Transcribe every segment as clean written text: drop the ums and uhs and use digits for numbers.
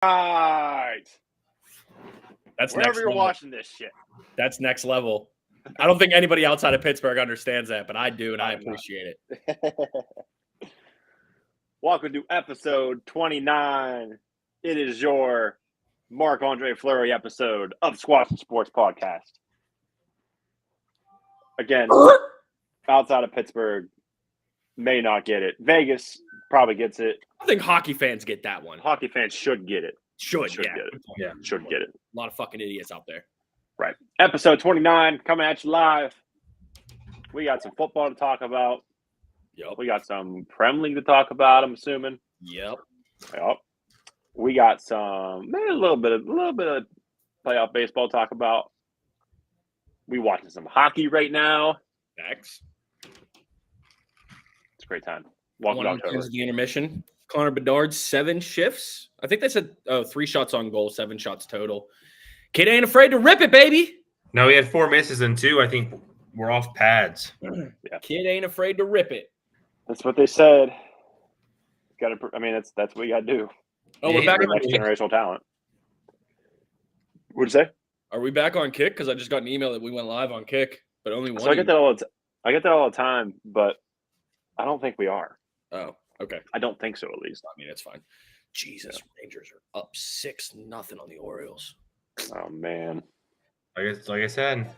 Right. That's Wherever next you're level. watching this shit. That's next level. I don't think anybody outside of Pittsburgh understands that, but I do, and I appreciate it. Welcome to episode 29. It is your Marc-Andre Fleury episode of Squatchin Sports Podcast. Again, outside of Pittsburgh, may not get it. Vegas probably gets it. I think hockey fans get that one. Hockey fans should get it. Should get it. Yeah. Should get it. A lot of fucking idiots out there. Right. Episode 29 coming at you live. We got some football to talk about. Yep. We got some Prem League to talk about, I'm assuming. Yep. We got some, maybe a little bit of playoff baseball to talk about. We watching some hockey right now. Next. It's a great time. Welcome to October. The intermission. Connor Bedard, 7 shifts. I think they said 3 shots on goal, 7 shots total. Kid ain't afraid to rip it, baby. No, he had 4 misses and 2. I think we're off pads. Yeah. Kid ain't afraid to rip it. That's what they said. That's what we got to do. Oh, we're back on next Kick. generational talent. What'd you say? Are we back on Kick? Because I just got an email that we went live on Kick, but only one. So I get that all the time, but I don't think we are. Oh, okay. I don't think so, at least. I mean, it's fine. Jesus, Rangers are up 6-0 on the Orioles. Oh man. Like I said,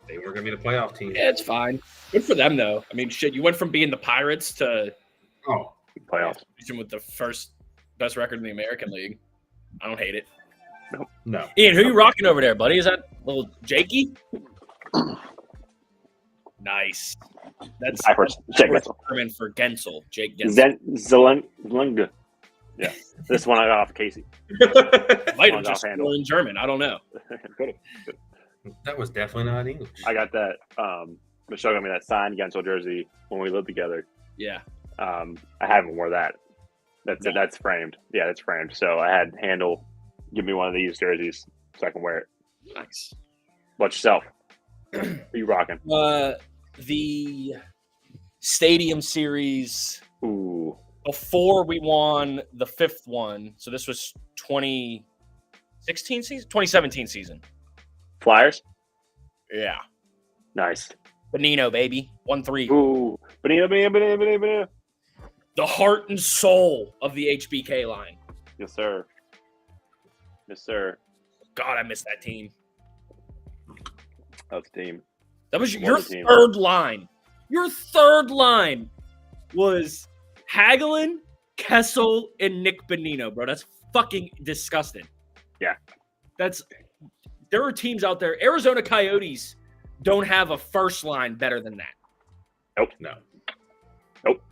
they were going to be the playoff team. Yeah, it's fine. Good for them, though. I mean, shit, you went from being the Pirates to Playoffs. With the first best record in the American League. I don't hate it. No. Ian, who you rocking over there, buddy? Is that little Jakey? Nice. That's Backwards. Jake Gensel. German for Gensel. Jake Gensel. Zelunga. Yeah. This one I got off Casey. Might have just in German. I don't know. That was definitely not English. I got that. Michelle got me that signed Gensel jersey when we lived together. Yeah. I haven't wore that. That's it. That's framed. Yeah, it's framed. So I had Handle give me one of these jerseys so I can wear it. Nice. What yourself? Who you rocking? The Stadium Series. Ooh. Before we won the 5th one. So this was 2016 season? 2017 season. Flyers? Yeah. Nice. Benino, baby. 1-3. Ooh. Benino. The heart and soul of the HBK line. Yes, sir. Yes, sir. God, I miss that team. That's the team. That was your third line. Your third line was Hagelin, Kessel, and Nick Benino, bro. That's fucking disgusting. Yeah. There are teams out there. Arizona Coyotes don't have a first line better than that. Nope. No. Nope.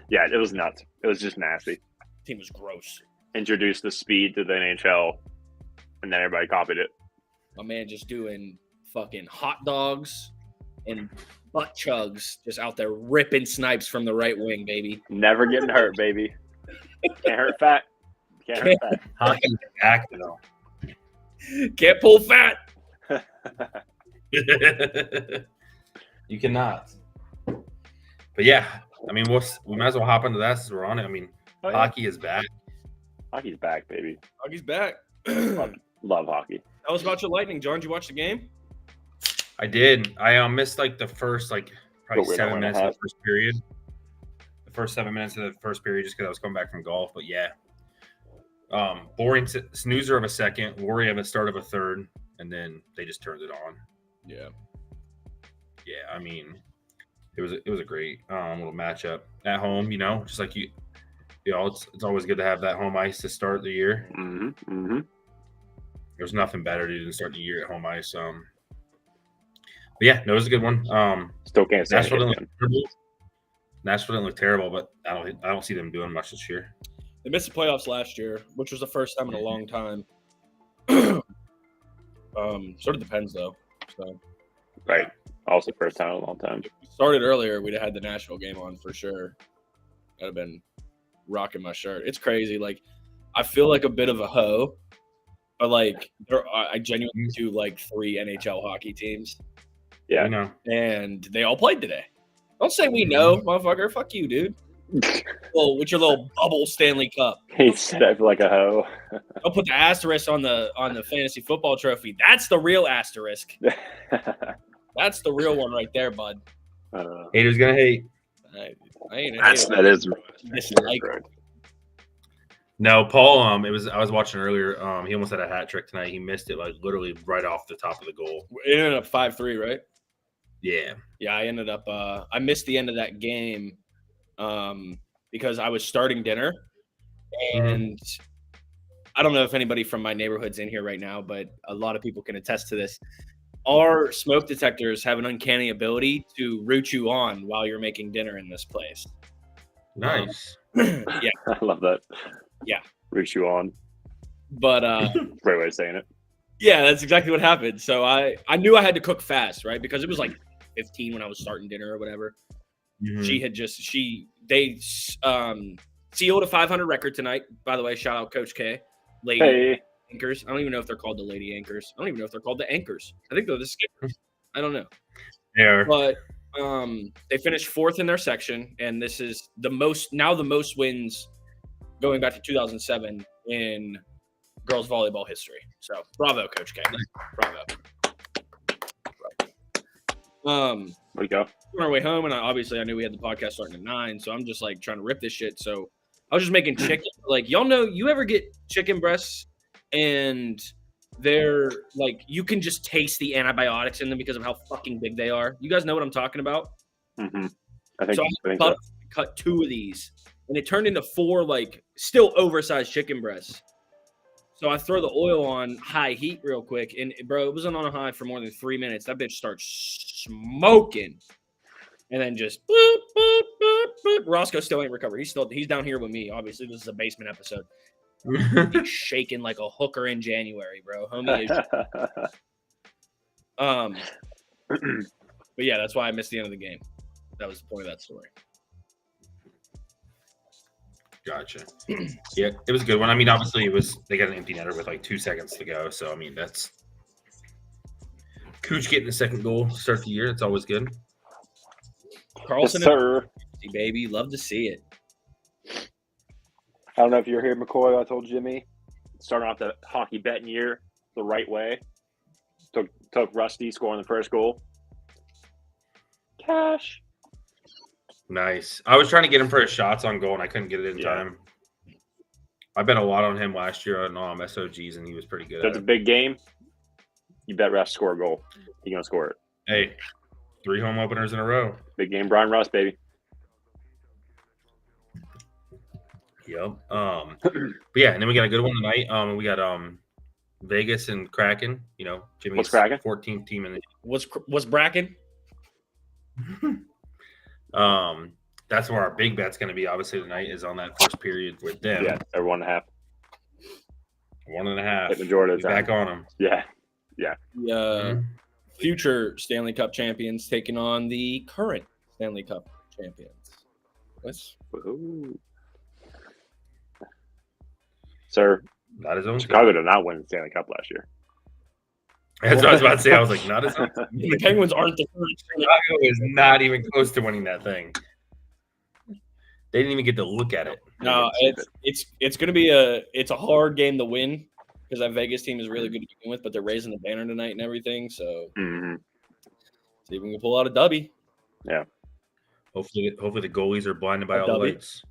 Yeah, it was nuts. It was just nasty. Team was gross. Introduced the speed to the NHL, and then everybody copied it. My man just doing fucking hot dogs and butt chugs just out there ripping snipes from the right wing, baby. Never getting hurt, baby. Can't hurt fat. Can't hurt fat. Hockey's back, though. Can't pull fat. You cannot. But yeah, I mean, we might as well hop into that since we're on it. I mean, hockey is back. Hockey's back, baby. Hockey's back. Love hockey. Tell us about your Lightning, John. Did you watch the game? I did. I missed like the first probably 7 minutes of the first period. The first 7 minutes of the first period, just because I was coming back from golf. But yeah, boring snoozer of a second, worry of a start of a third, and then they just turned it on. Yeah. Yeah, I mean, it was a great little matchup at home. You know, just like it's always good to have that home ice to start the year. Mm-hmm. Mm-hmm. There's nothing better than start the year at home ice. But yeah, no, it was a good one. Still can't say Nashville didn't look terrible, but I don't see them doing much this year. They missed the playoffs last year, which was the first time in a long time. Sort of depends though. So right. Also first time in a long time. If we started earlier, we'd have had the Nashville game on for sure. I'd have been rocking my shirt. It's crazy. Like, I feel like a bit of a hoe, but like I genuinely do like 3 NHL hockey teams. Yeah. You know. And they all played today. Don't say we know, motherfucker. Fuck you, dude. Well, with your little bubble Stanley Cup. He said I feel like a hoe. Don't put the asterisk on the fantasy football trophy. That's the real asterisk. That's the real one right there, bud. Haters gonna hate. I ain't a hater. That is Dislike. No, Paul. I was watching earlier. He almost had a hat trick tonight. He missed it like literally right off the top of the goal. It ended up 5-3, right? Yeah. Yeah, I ended up. I missed the end of that game because I was starting dinner, and I don't know if anybody from my neighborhood's in here right now, but a lot of people can attest to this. Our smoke detectors have an uncanny ability to root you on while you're making dinner in this place. Nice. Yeah, I love that. Yeah. Root you on. but Great way of saying it. yeah, that's exactly what happened. So I knew I had to cook fast, right? Because it was like 15 when I was starting dinner or whatever. She had they sealed a 500 record tonight. By the way, shout out Coach K, lady anchors. I don't even know if they're called the lady anchors. I don't even know if they're called the anchors. I think they're the skippers. I don't know. Yeah. But they finished 4th in their section, and this is the most wins going back to 2007 in girls volleyball history. So bravo, Coach K. Bravo. Where'd you go? On our way home, and I knew we had the podcast starting at 9, so I'm just like trying to rip this shit. So I was just making chicken. Like, y'all know, you ever get chicken breasts and they're like, you can just taste the antibiotics in them because of how fucking big they are. You guys know what I'm talking about? Mm-hmm. I think I cut 2 of these, and it turned into 4 like still oversized chicken breasts. So I throw the oil on high heat real quick, and bro, it wasn't on a high for more than 3 minutes. That bitch starts smoking, and then just boop, boop, boop, boop. Roscoe still ain't recovered. He's down here with me. Obviously, this is a basement episode. He's shaking like a hooker in January, bro. Homie is. But yeah, that's why I missed the end of the game. That was the point of that story. Gotcha. Yeah, it was a good one. I mean, obviously, they got an empty netter with like 2 seconds to go. So I mean, that's Cooch getting the second goal to start the year. It's always good. Carlson, yes, sir. Baby, love to see it. I don't know if you're here, McCoy. I told Jimmy, starting off the hockey betting year the right way. Took Rusty scoring the first goal. Cash. Nice. I was trying to get him for his shots on goal, and I couldn't get it in time. I bet a lot on him last year on SOGs, and he was pretty good. So it's a big game. You bet Russ score a goal. He's gonna score it. Hey, 3 home openers in a row. Big game, Brian Russ, baby. Yep. But yeah, and then we got a good one tonight. We got Vegas and Kraken. You know, Jimmy's What's Kraken? 14th team in the. What's Bracken? That's where our big bet's going to be. Obviously, tonight is on that first period with them. Yeah, they're 1.5. 1.5. The majority of the time. Back on them. Yeah. The future Stanley Cup champions taking on the current Stanley Cup champions. Woo-hoo. Sir, Not his own. Chicago did not win the Stanley Cup last year. That's what I was about to say. I was like, not his own. The Penguins aren't the current. Chicago is not even close to winning that thing. They didn't even get to look at it. No, it's going to be a hard game to win because that Vegas team is really good to begin with, but they're raising the banner tonight and everything. So see if we can pull out a dubby. Yeah. Hopefully the goalies are blinded by all the lights.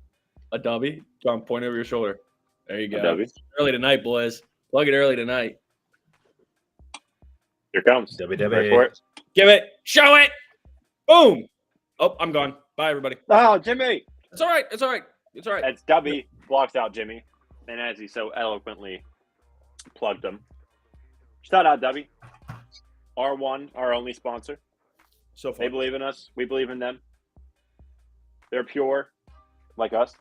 A dubby. John, point over your shoulder. There you go. A Early tonight, boys. Plug it early tonight. Here it comes. Dubby. Ready for it? Give it. Show it. Boom. Oh, I'm gone. Bye, everybody. Oh, Jimmy. It's all right. It's all right. It's all right. That's Dubby blocks out Jimmy. And as he so eloquently plugged him. Shout out, Dubby. R1, our only sponsor. So far. They believe in us. We believe in them. They're pure, like us.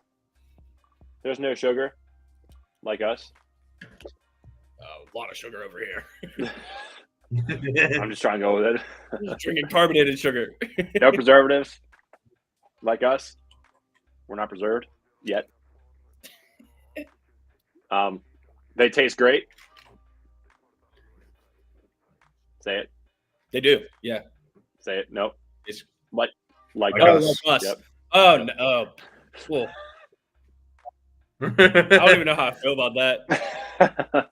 There's no sugar, like us. A lot of sugar over here. I'm just trying to go with it. Drinking carbonated sugar. No preservatives, like us. We're not preserved yet. They taste great. Say it. They do. Yeah. Say it. Nope. It's like us. us. Us. Yep. Oh no. Cool. I don't even know how I feel about that.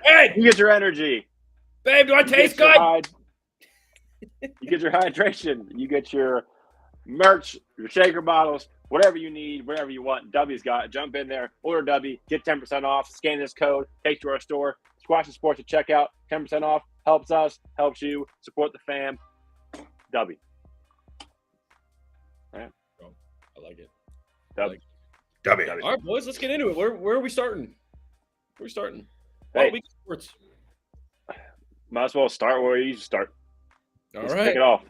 Hey, You get your energy. babe, do I You taste get your good? you get your hydration. You get your merch, your shaker bottles, whatever you need, whatever you want. W's got it. Jump in there, order W, get 10% off. Scan this code, take to our store. Squatchin Sports at checkout, 10% off. Helps us, helps you, support the fam. W. I like it. W. W. All right, boys, let's get into it. Where are we starting? Where are we starting? Hey. Week sports. Might as well start where you start. All Let's right. kick it off.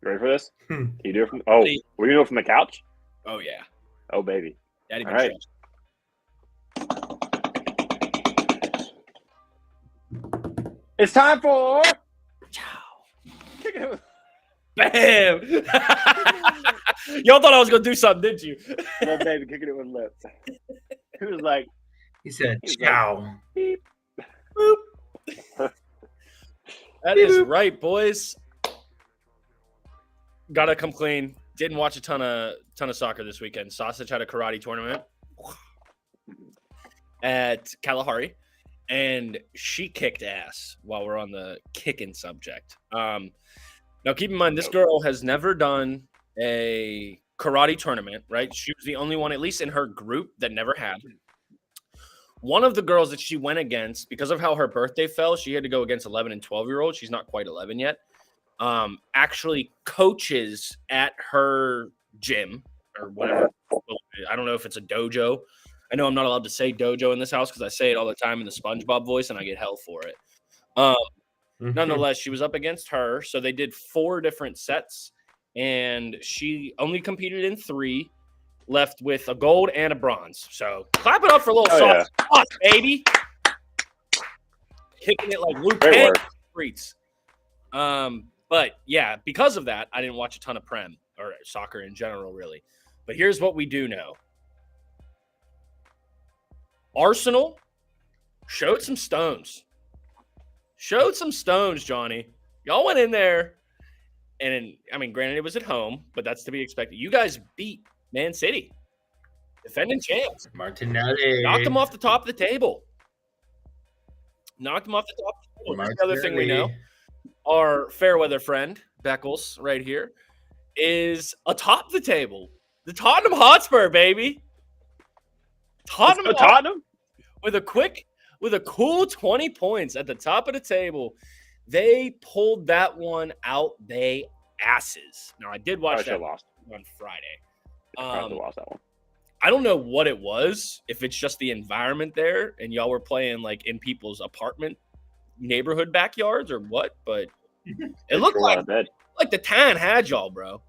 You ready for this? Can you do it from? Oh, were you doing it from the couch? Oh yeah. Oh baby. Daddy All right. It's time for. Kick it with- Bam! Y'all thought I was gonna do something, didn't you? No, baby, kicking it with lips. He was like, He said, He's "Ciao." beep. That is right, boys. Gotta come clean. Didn't watch a ton of soccer this weekend. Sausage had a karate tournament at Kalahari, and she kicked ass while we're on the kicking subject. Now, keep in mind, this girl has never done a karate tournament, right? She was the only one, at least in her group, that never had. One of the girls that she went against, because of how her birthday fell, she had to go against 11 and 12-year-olds. She's not quite 11 yet. Actually coaches at her gym or whatever. I don't know if it's a dojo. I know I'm not allowed to say dojo in this house because I say it all the time in the SpongeBob voice and I get hell for it. Nonetheless, she was up against her. So they did 4 different sets and she only competed in 3, left with a gold and a bronze. So clap it up for a little soft sauce, baby. Kicking it like Luke Kang streets. But yeah, because of that, I didn't watch a ton of Prem or soccer in general, really. But here's what we do know. Arsenal showed some stones. Johnny. Y'all went in there, and I mean, granted, it was at home, but that's to be expected. You guys beat Man City, defending champs. Martinelli. Knocked them off the top of the table. Here's the other thing we know. Our fair weather friend, Beckles, right here, is atop the table. The Tottenham Hotspur, baby. Tottenham with a cool 20 points at the top of the table. They pulled that one out they asses. Now, I did watch that on Friday. Lost that one. I don't know what it was, if it's just the environment there and y'all were playing like in people's apartment neighborhood backyards or what, but it looked like the town had y'all, bro.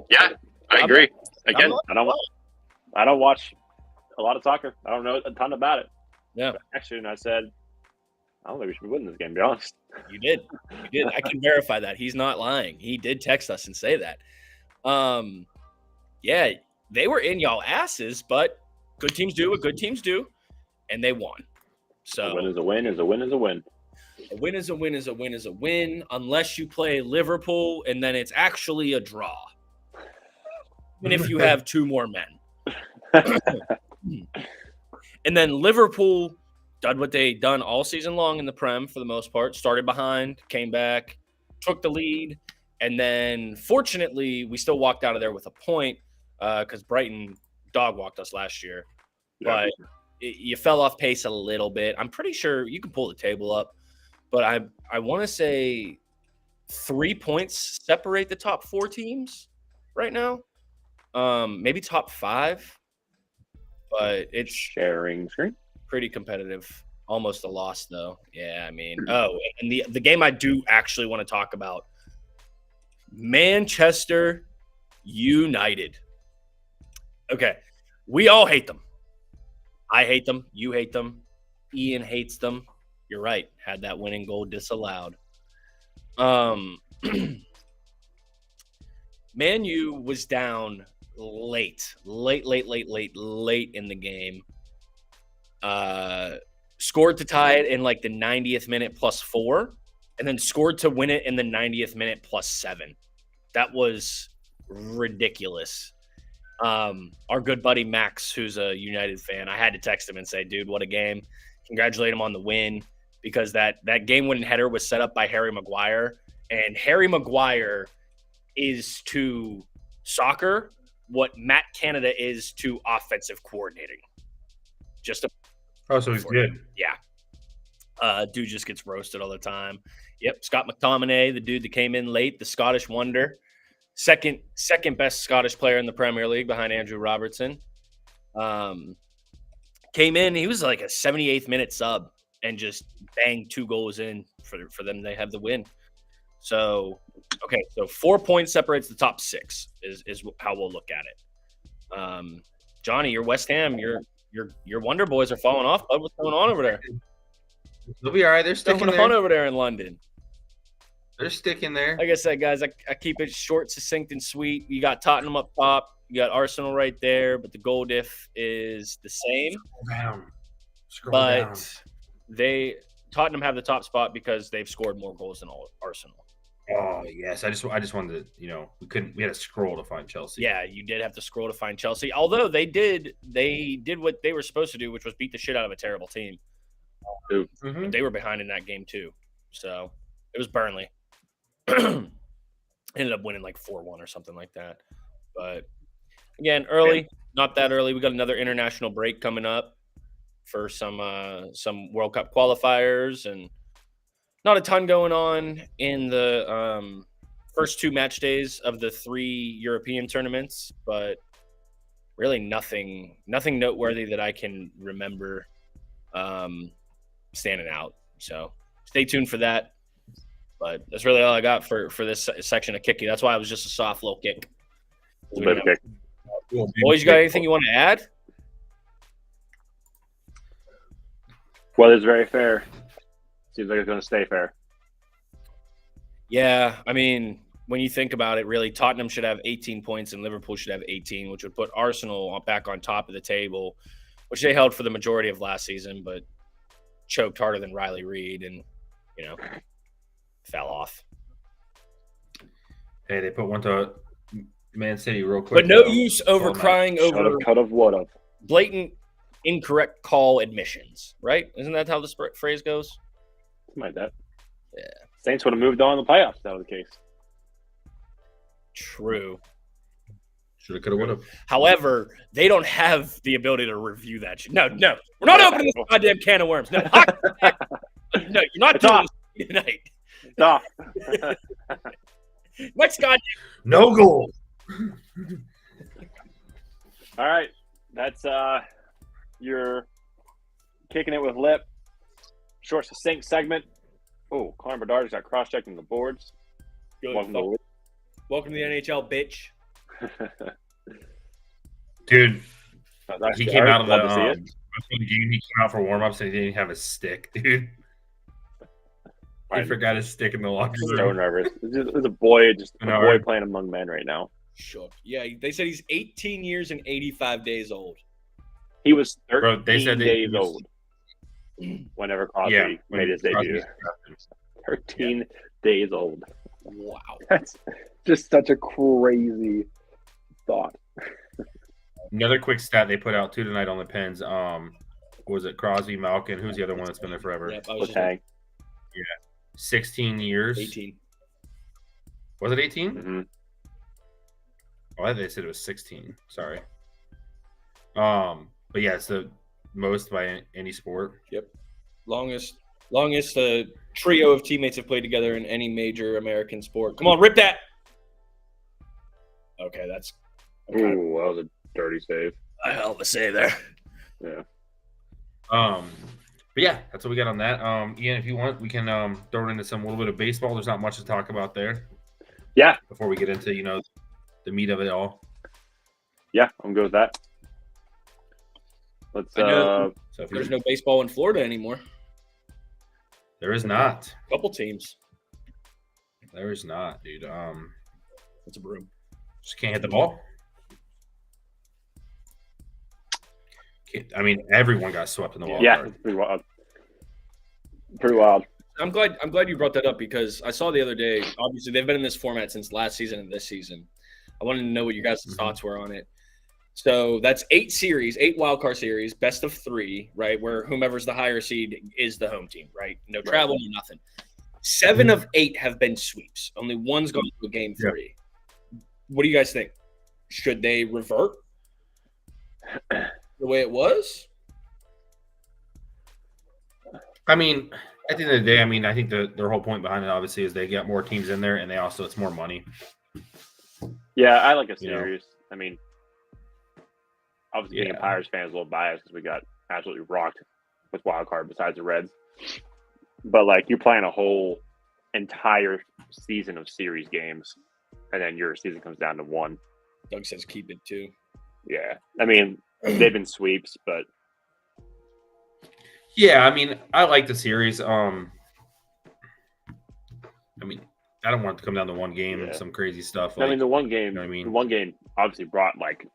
Yeah, I agree. Again, I don't watch a lot of soccer. I don't know a ton about it. Yeah. But actually, and I said, I don't think we should be winning this game, to be honest. You did. I can verify that. He's not lying. He did text us and say that. Yeah, they were in y'all asses, but good teams do what good teams do, and they won. So a win is a win is a win is a win. A win is a win is a win is a win, unless you play Liverpool, and then it's actually a draw. Even if you have 2 more men. And then Liverpool did what they done all season long in the Prem for the most part. Started behind, came back, took the lead, and then fortunately we still walked out of there with a point because Brighton dog walked us last year. Yeah. But you fell off pace a little bit. I'm pretty sure you can pull the table up, but I want to say 3 points separate the top 4 teams right now. Maybe top 5, but it's sharing screen. Pretty competitive. Almost a loss though. Yeah, I mean, and the game I do actually want to talk about, Manchester United. Okay, we all hate them. I hate them. You hate them. Ian hates them. You're right. Had that winning goal disallowed. Man U was down late in the game. Scored to tie it in like the 90th minute +4, and then scored to win it in the 90th minute +7. That was ridiculous. Our good buddy Max, who's a United fan, I had to text him and say, dude, what a game. Congratulate him on the win, because that game-winning header was set up by Harry Maguire, and Harry Maguire is to soccer what Matt Canada is to offensive coordinating. So he's good. Yeah. Dude just gets roasted all the time. Yep, Scott McTominay, the dude that came in late, the Scottish wonder. Second best Scottish player in the Premier League behind Andrew Robertson. Came in, he was like a 78th minute sub and just banged 2 goals in for them. They have the win. So, okay, so 4 points separates the top 6 is how we'll look at it. Johnny, your West Ham, your Wonder Boys are falling off. Bud, what's going on over there? They'll be all right. They're What's sticking going on there. over there in London? They're sticking there. Like I said, guys, I keep it short, succinct, and sweet. You got Tottenham up top. You got Arsenal right there, but the goal diff is the same. Scroll down. But Tottenham have the top spot because they've scored more goals than Arsenal. Oh yes, I just wanted to, we had to scroll to find Chelsea. Yeah, you did have to scroll to find Chelsea. Although they did what they were supposed to do, which was beat the shit out of a terrible team. Mm-hmm. They were behind in that game too. So it was Burnley. Ended up winning like 4-1 or something like that. But again, early, not that early. We got another international break coming up for some World Cup qualifiers, and not a ton going on in the first 2 match days of the 3 European tournaments, but really nothing noteworthy that I can remember standing out. So stay tuned for that. But that's really all I got for this section of Kicky. That's why it was just a soft little kick. Boys, you got anything you want to add? Weather's very fair. Seems like it's going to stay fair. Yeah, I mean, when you think about it, really, Tottenham should have 18 points and Liverpool should have 18, which would put Arsenal back on top of the table, which they held for the majority of last season, but choked harder than Riley Reid and, fell off. Hey, they put one to Man City real quick. But no use over crying over cut of wood up. blatant incorrect call admissions, right? Isn't that how the phrase goes? Something like that. Yeah. Saints would have moved on in the playoffs if that was the case. True. Should have, could have, would have. However, they don't have the ability to review that shit. No. We're not opening this goddamn can of worms. No, no, you're not doing this tonight. Stop. Next goddamn. No goal. All right. That's your kicking it with lip. Short, succinct segment. Oh, Connor Bedard's got cross-checking the boards. Welcome to the NHL, bitch. Dude, he came out of the game. He came out for warm-ups and he didn't have a stick, dude. He forgot his stick in the locker room. So nervous. There's a boy, playing among men right now. Shook. Yeah, they said he's 18 years and 85 days old. He was 13 days old whenever Crosby made his debut. 13 days old. Wow. That's just such a crazy thought. Another quick stat they put out too tonight on the pens. Was it Crosby, Malkin? Who's the other one that's been there forever? Yep, Letang. Yeah. 16 years. 18. Was it 18? Mm-hmm. Oh, they said it was 16. Sorry. But yeah, it's the most by any sport. Yep. Longest trio of teammates have played together in any major American sport. Come on, rip that. Okay, that's. Ooh, that was a dirty save. A hell of a save there. Yeah. But yeah, that's what we got on that. Ian, if you want, we can throw it into a little bit of baseball. There's not much to talk about there. Yeah. Before we get into the meat of it all. Yeah, I'm good with that. Let's. So there's no baseball in Florida anymore. There is not. Couple teams. There is not, dude. It's a broom. Just can't hit the ball. I mean, everyone got swept in the wild card. It's pretty wild. Pretty wild. I'm glad you brought that up because I saw the other day. Obviously, they've been in this format since last season and this season. I wanted to know what your guys' thoughts were on it. So that's 8 wild card series, best of 3, right? Where whomever's the higher seed is the home team, right? No travel, no nothing. 7 of 8 have been sweeps. Only one's gone to a game 3. What do you guys think? Should they revert the way it was? I mean, at the end of the day, I mean, I think their whole point behind it obviously is they get more teams in there, and they also it's more money. Yeah, I like a series. I mean, obviously being a Pirates fan is a little biased because we got absolutely rocked with wild card besides the Reds. But like you're playing a whole entire season of series games, and then your season comes down to 1. Doug says keep it 2. Yeah, I mean they've been sweeps, but yeah, I mean I like the series. I mean I don't want it to come down to one game and some crazy stuff. Like, I mean the one game, you know what I mean? The one game obviously brought like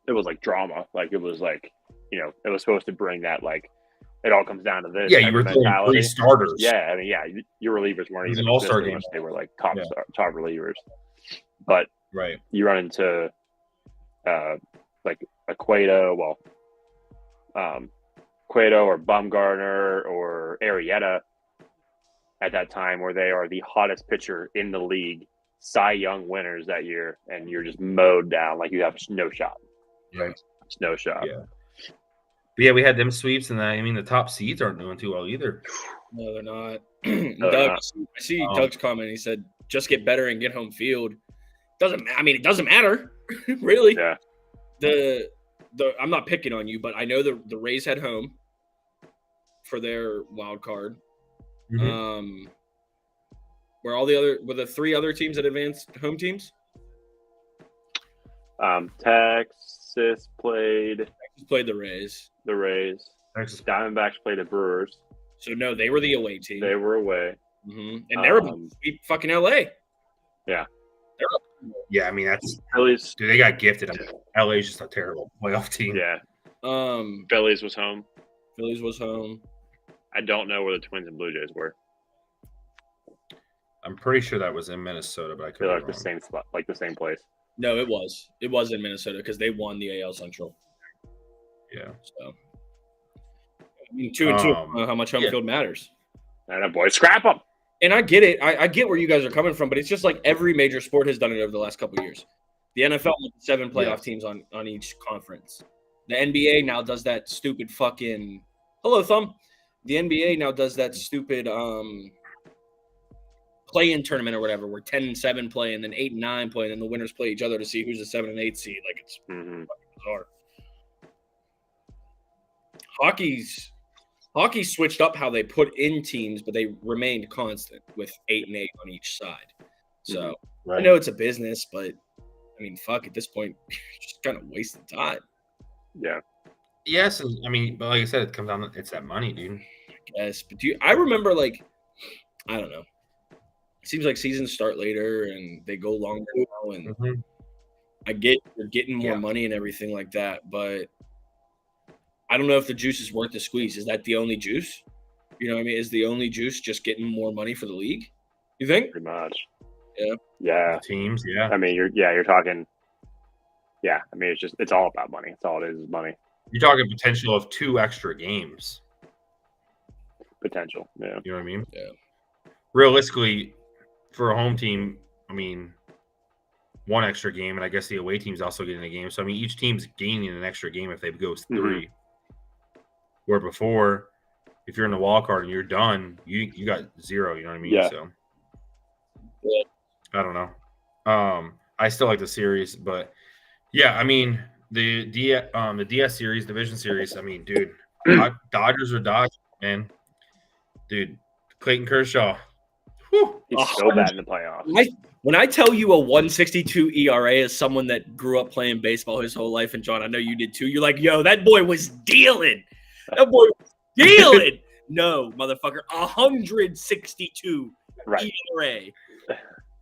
it was like drama, like it was like it was supposed to bring that like. It all comes down to this. Yeah, you were throwing 3 starters. Yeah, I mean, your relievers weren't even an all-star game. They were like top relievers. But you run into like a Cueto, Cueto or Bumgarner or Arrieta at that time, where they are the hottest pitcher in the league, Cy Young winners that year, and you're just mowed down like you have no shot. Right, it's no shot. Yeah. But yeah, we had them sweeps, and I mean the top seeds aren't doing too well either. No, they're not. No, Doug, I see Doug's comment. He said, "Just get better and get home field." It doesn't matter, really. Yeah. The I'm not picking on you, but I know the Rays had home for their wild card. Mm-hmm. Were the 3 other teams that advanced home teams? Texas played the Rays. The Rays. Texas Diamondbacks played the Brewers. So no, they were the away team. They were away. Mm-hmm. And they were sweep fucking LA. Yeah. Yeah, I mean that's Phillies. Dude, they got gifted. LA's just a terrible playoff team. Yeah. Phillies was home. I don't know where the Twins and Blue Jays were. I'm pretty sure that was in Minnesota, but I could be like wrong. the same spot, like the same place. No, it was. It was in Minnesota because they won the AL Central. Yeah. So, I mean, 2-2. I don't know how much home field matters. And a boy, scrap them. And I get it. I get where you guys are coming from, but it's just like every major sport has done it over the last couple of years. The NFL had 7 playoff teams on each conference. The NBA now does that stupid fucking hello thumb. The NBA now does that stupid play-in tournament or whatever, where 10 and 7 play and then 8 and 9 play, and then the winners play each other to see who's the 7 and 8 seed. Like it's fucking bizarre. Hockey switched up how they put in teams, but they remained constant with 8 and 8 on each side. So I know it's a business, but I mean, fuck, at this point, you're just kind of wasting time. Yeah. Yes, and I mean, but like I said, it comes down. It's that money, dude. Yes, but I remember, like, I don't know. It seems like seasons start later and they go longer now, and I get you're getting more money and everything like that, but I don't know if the juice is worth the squeeze. Is that the only juice? You know what I mean? Is the only juice just getting more money for the league? You think? Pretty much. Yeah. Yeah. The teams, yeah. I mean, you're talking. Yeah, I mean, it's all about money. It's all it is money. You're talking potential of 2 extra games. Potential, yeah. You know what I mean? Yeah. Realistically, for a home team, I mean, 1 extra game, and I guess the away team's also getting a game. So I mean, each team's gaining an extra game if they go 3. Where before, if you're in the wild card and you're done, you got 0. You know what I mean? Yeah. So I don't know. I still like the series, but yeah, I mean the DS series, division series. I mean, dude, Dodgers are Dodgers, man. Dude, Clayton Kershaw. Whew. He's so bad in the playoffs. When I tell you a 1.62 ERA as someone that grew up playing baseball his whole life, and John, I know you did too. You're like, yo, that boy was dealing. That boy was dealing. No, motherfucker, 162 ERA.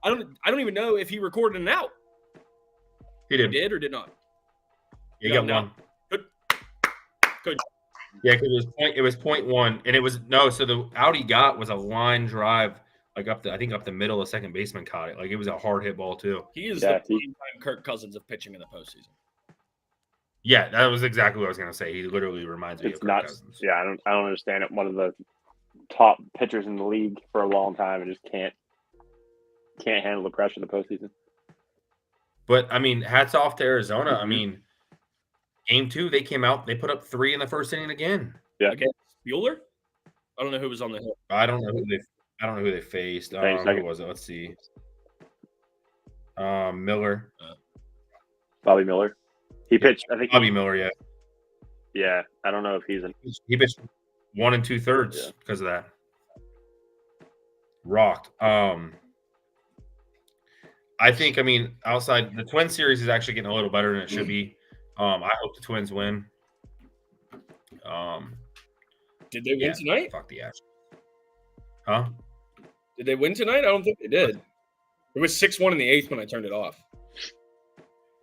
I don't even know if he recorded an out. He did. He did or did not? He got 1. Good. Yeah, because it was 0.1, and it was no. So the out he got was a line drive like up the middle of second baseman caught it. Like it was a hard hit ball too. He is the prime Kirk Cousins of pitching in the postseason. Yeah, that was exactly what I was gonna say. He literally reminds me of Kirk Cousins. Yeah, I don't understand it. One of the top pitchers in the league for a long time and just can't handle the pressure in the postseason. But I mean, hats off to Arizona. I mean, game 2, they came out, they put up 3 in the first inning again. Yeah. Against Bueller? I don't know who was on the hill. I don't know who they faced. Who was it? Let's see. Miller. Bobby Miller. He pitched, I think. Bobby Miller, yeah. Yeah. I don't know if he pitched 1 2/3 because of that. Rocked. I think, outside the Twins series is actually getting a little better than it should be. I hope the Twins win. Did they win tonight? Fuck the Astros. Huh? Did they win tonight? I don't think they did. It was 6-1 in the 8th when I turned it off.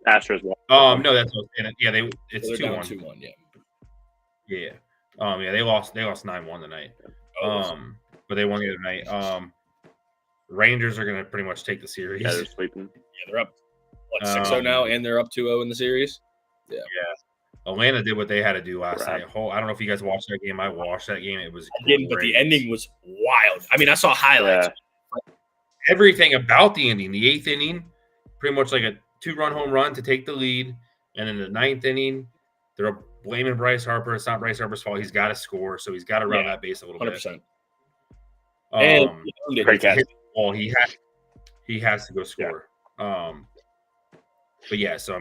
Astros won. No, that's what I'm saying. Yeah, it's 2-1. 2-1, yeah. Yeah. They lost 9-1 tonight. But they won the other night. Rangers are gonna pretty much take the series. Yeah, they're sleeping. Yeah, they're up 6-0 now, and they're up 2-0 in the series. Yeah. Atlanta did what they had to do last night. I don't know if you guys watched that game. I watched that game. It was great. But the ending was wild. I mean, I saw highlights. Yeah. Everything about the ending. The 8th inning, pretty much like a 2-run home run to take the lead. And in the 9th inning, they're blaming Bryce Harper. It's not Bryce Harper's fault. He's got to score, so he's got to run that base a little 100%. bit. And great catch. Well, he has to go score. Yeah. But yeah, so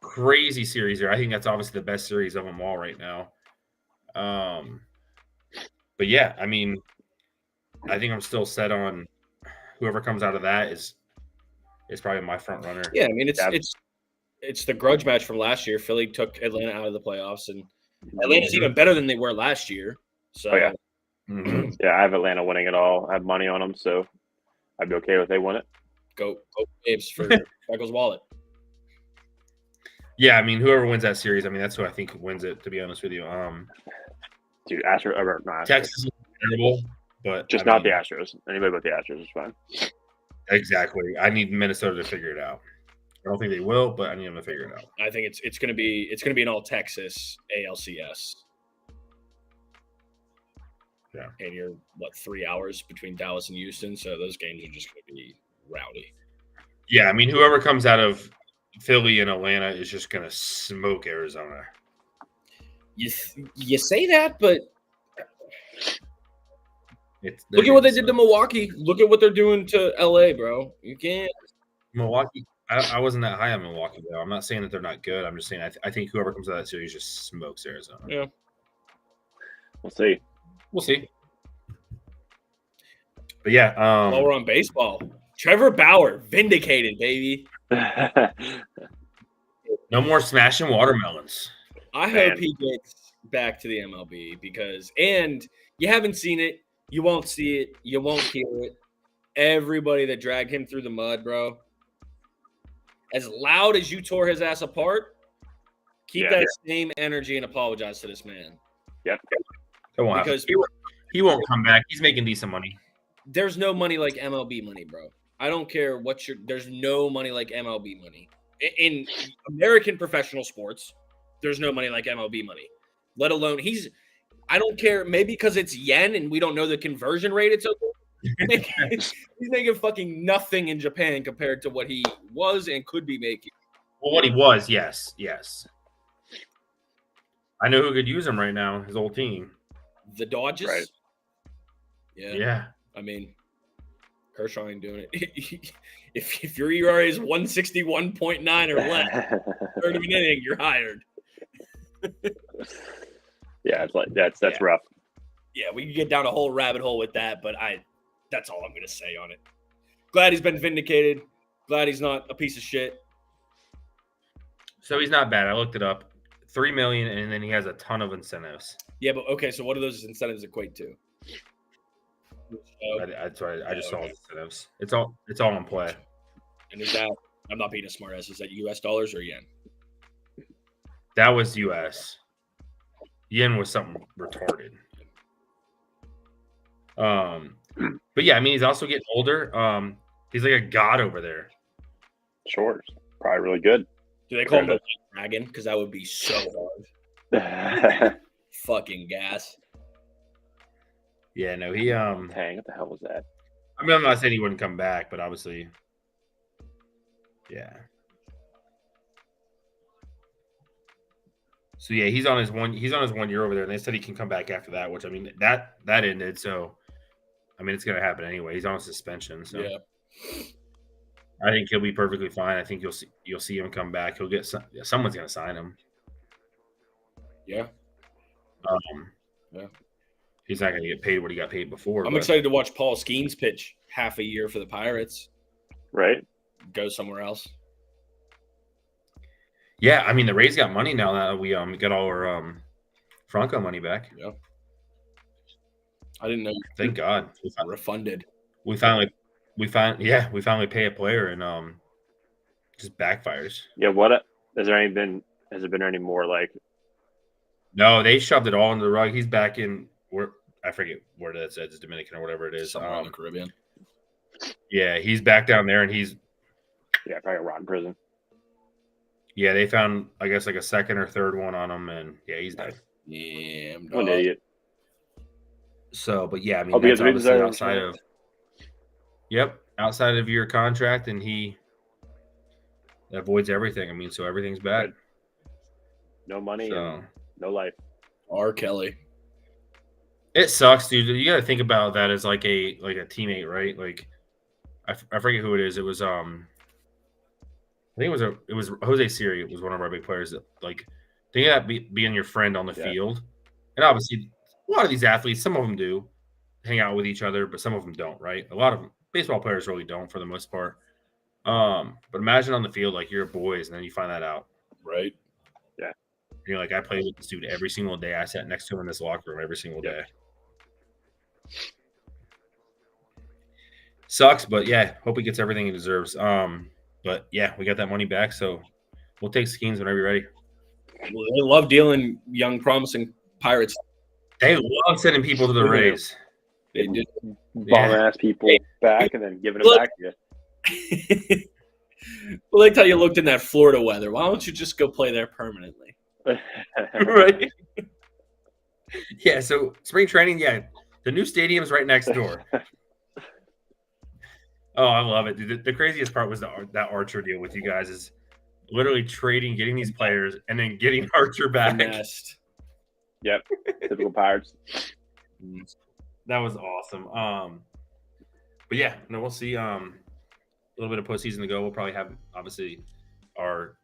crazy series here. I think that's obviously the best series of them all right now. But yeah, I think I'm still set on whoever comes out of that is probably my front runner. Yeah, it's the grudge match from last year. Philly took Atlanta out of the playoffs, and Atlanta's even better than they were last year. So yeah, I have Atlanta winning it all. I have money on them, so I'd be okay if they win it. Go Babes for Michael's wallet. Yeah, whoever wins that series, that's who I think wins it, to be honest with you. Dude, Astros. Texas is terrible, but just not the Astros. Anybody but the Astros is fine. Exactly. I need Minnesota to figure it out. I don't think they will, but I need them to figure it out. I think it's gonna be an all Texas ALCS. Yeah. And you're 3 hours between Dallas and Houston, so those games are just gonna be rowdy. Yeah, whoever comes out of Philly and Atlanta is just going to smoke Arizona. You say that, but look at what they did to Milwaukee. Look at what they're doing to LA, bro. You can't. Milwaukee, I wasn't that high on Milwaukee, though. I'm not saying that they're not good. I'm just saying I think whoever comes out of that series just smokes Arizona. Yeah. We'll see. But yeah. While we're on baseball, Trevor Bauer, vindicated, baby. No more smashing watermelons. I hope he gets back to the MLB and you haven't seen it, you won't see it, you won't hear it. Everybody that dragged him through the mud, bro. As loud as you tore his ass apart, keep that same energy and apologize to this man. Yep. Because he won't come back. He's making decent money. There's no money like MLB money, bro. I don't care there's no money like MLB money. In American professional sports, there's no money like MLB money. Let alone I don't care, maybe because it's yen and we don't know the conversion rate it's okay. He's making fucking nothing in Japan compared to what he was and could be making. Well, what he was, yes. I know who could use him right now, his old team. The Dodgers? Right. Yeah. Kershaw ain't doing it. If your ERA is 161.9 or less, third of an inning, you're hired. Yeah, that's rough. Yeah, we can get down a whole rabbit hole with that, but that's all I'm gonna say on it. Glad he's been vindicated. Glad he's not a piece of shit. So he's not bad. I looked it up. $3 million, and then he has a ton of incentives. Yeah, but okay. So what do those incentives equate to? That's right. I just saw the incentives. It's all in play. And is that? I'm not being a smart ass. Is that U.S. dollars or yen? That was U.S. Yen was something retarded. But yeah, I mean, he's also getting older. He's like a god over there. Sure. Probably really good. Do they call him the White Dragon? Because that would be so hard. Fucking gas. Yeah, no, he Dang, what the hell was that? I mean, I'm not saying he wouldn't come back, but obviously, yeah. So yeah, he's on his 1 year over there, and they said he can come back after that. Which I mean, that ended. So I mean, it's gonna happen anyway. He's on a suspension, so Yeah. I think he'll be perfectly fine. I think you'll see him come back. He'll get someone's gonna sign him. Yeah. Yeah. He's not gonna get paid what he got paid before. I'm excited to watch Paul Skeens pitch half a year for the Pirates. Right. Go somewhere else. Yeah, I mean the Rays got money now that we got all our Franco money back. Yeah. I didn't know. Thank God. Refunded. We finally pay a player and just backfires. Yeah. Has there been any more like? No, they shoved it all into the rug. He's back in where I forget where that says, it's Dominican or whatever it is. Somewhere in the Caribbean. Yeah, he's back down there, and he's probably a rotten prison. Yeah, they found I guess like a second or third one on him, and yeah, he's dead. Yeah, I'm an idiot. So, but yeah, I mean, that's obviously outside of your contract, and that avoids everything. I mean, so everything's bad. No money, and no life. R. Kelly. It sucks, dude. You got to think about that as like a teammate, right? Like, I forget who it is. It was I think it was Jose Siri. It was one of our big players that like think of that being your friend on the field, and obviously a lot of these athletes, some of them do hang out with each other, but some of them don't, right? A lot of baseball players really don't for the most part. But imagine on the field, like you're boys, and then you find that out, right? Yeah, you're like, I played with this dude every single day. I sat next to him in this locker room every single day. Sucks, but yeah, hope he gets everything he deserves. But yeah, we got that money back, so we'll take Skeens whenever you're ready. Well, they love dealing young, promising Pirates. They love sending people to the Rays. They do. Bomb-ass people back and then giving it back to you. Well, like how you looked in that Florida weather. Why don't you just go play there permanently? Right? Yeah, so spring training, the new stadium's right next door. Oh, I love it, dude. The craziest part was that Archer deal with you guys is literally getting these players, and then getting Archer back. Finessed. Yep, typical Pirates. That was awesome. But yeah, no, we'll see. A little bit of postseason to go. We'll probably have obviously our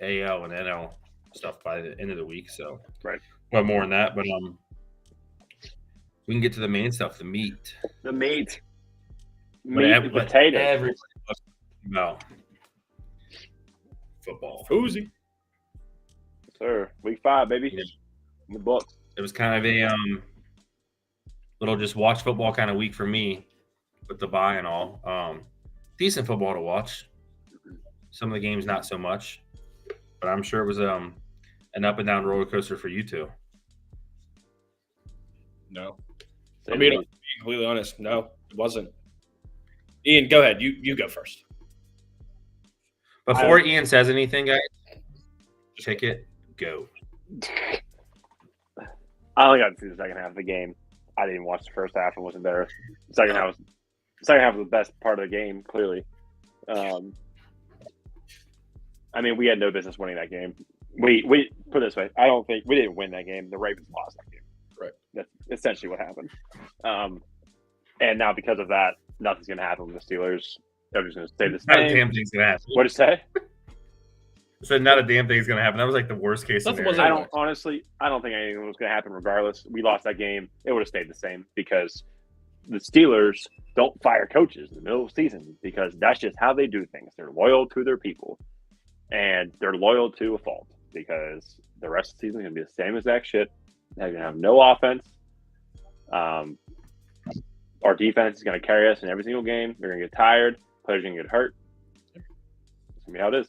AL and NL stuff by the end of the week. So right, we'll have more on that. But we can get to the main stuff, the meat. The meat. Meat and potatoes. Everybody wants to know football. Cozy. Sir, week 5, baby. Yeah. In the books. It was kind of a little just watch football kind of week for me with the bye and all. Decent football to watch. Some of the games not so much, but I'm sure it was an up and down roller coaster for you two. No, I mean, to be completely honest, no, it wasn't. Ian, go ahead. You go first. Before Ian says anything, guys, take it. Go. I only got to see the second half of the game. I didn't watch the first half and wasn't there. Second half was the best part of the game, clearly. I mean, we had no business winning that game. We put it this way. I don't think we didn't win that game. The Ravens lost that game. Right. That's essentially what happened. And now because of that, nothing's going to happen with the Steelers. They're just going to stay the same. Not a damn thing's going to happen. What'd you say? I said not a damn thing's going to happen. That was like the worst case scenario. I don't think anything was going to happen regardless. We lost that game. It would have stayed the same because the Steelers don't fire coaches in the middle of the season because that's just how they do things. They're loyal to their people. And they're loyal to a fault because the rest of the season is going to be the same exact shit. They're going to have no offense. Our defense is going to carry us in every single game. They're going to get tired. Players are going to get hurt. It's going to be how it is.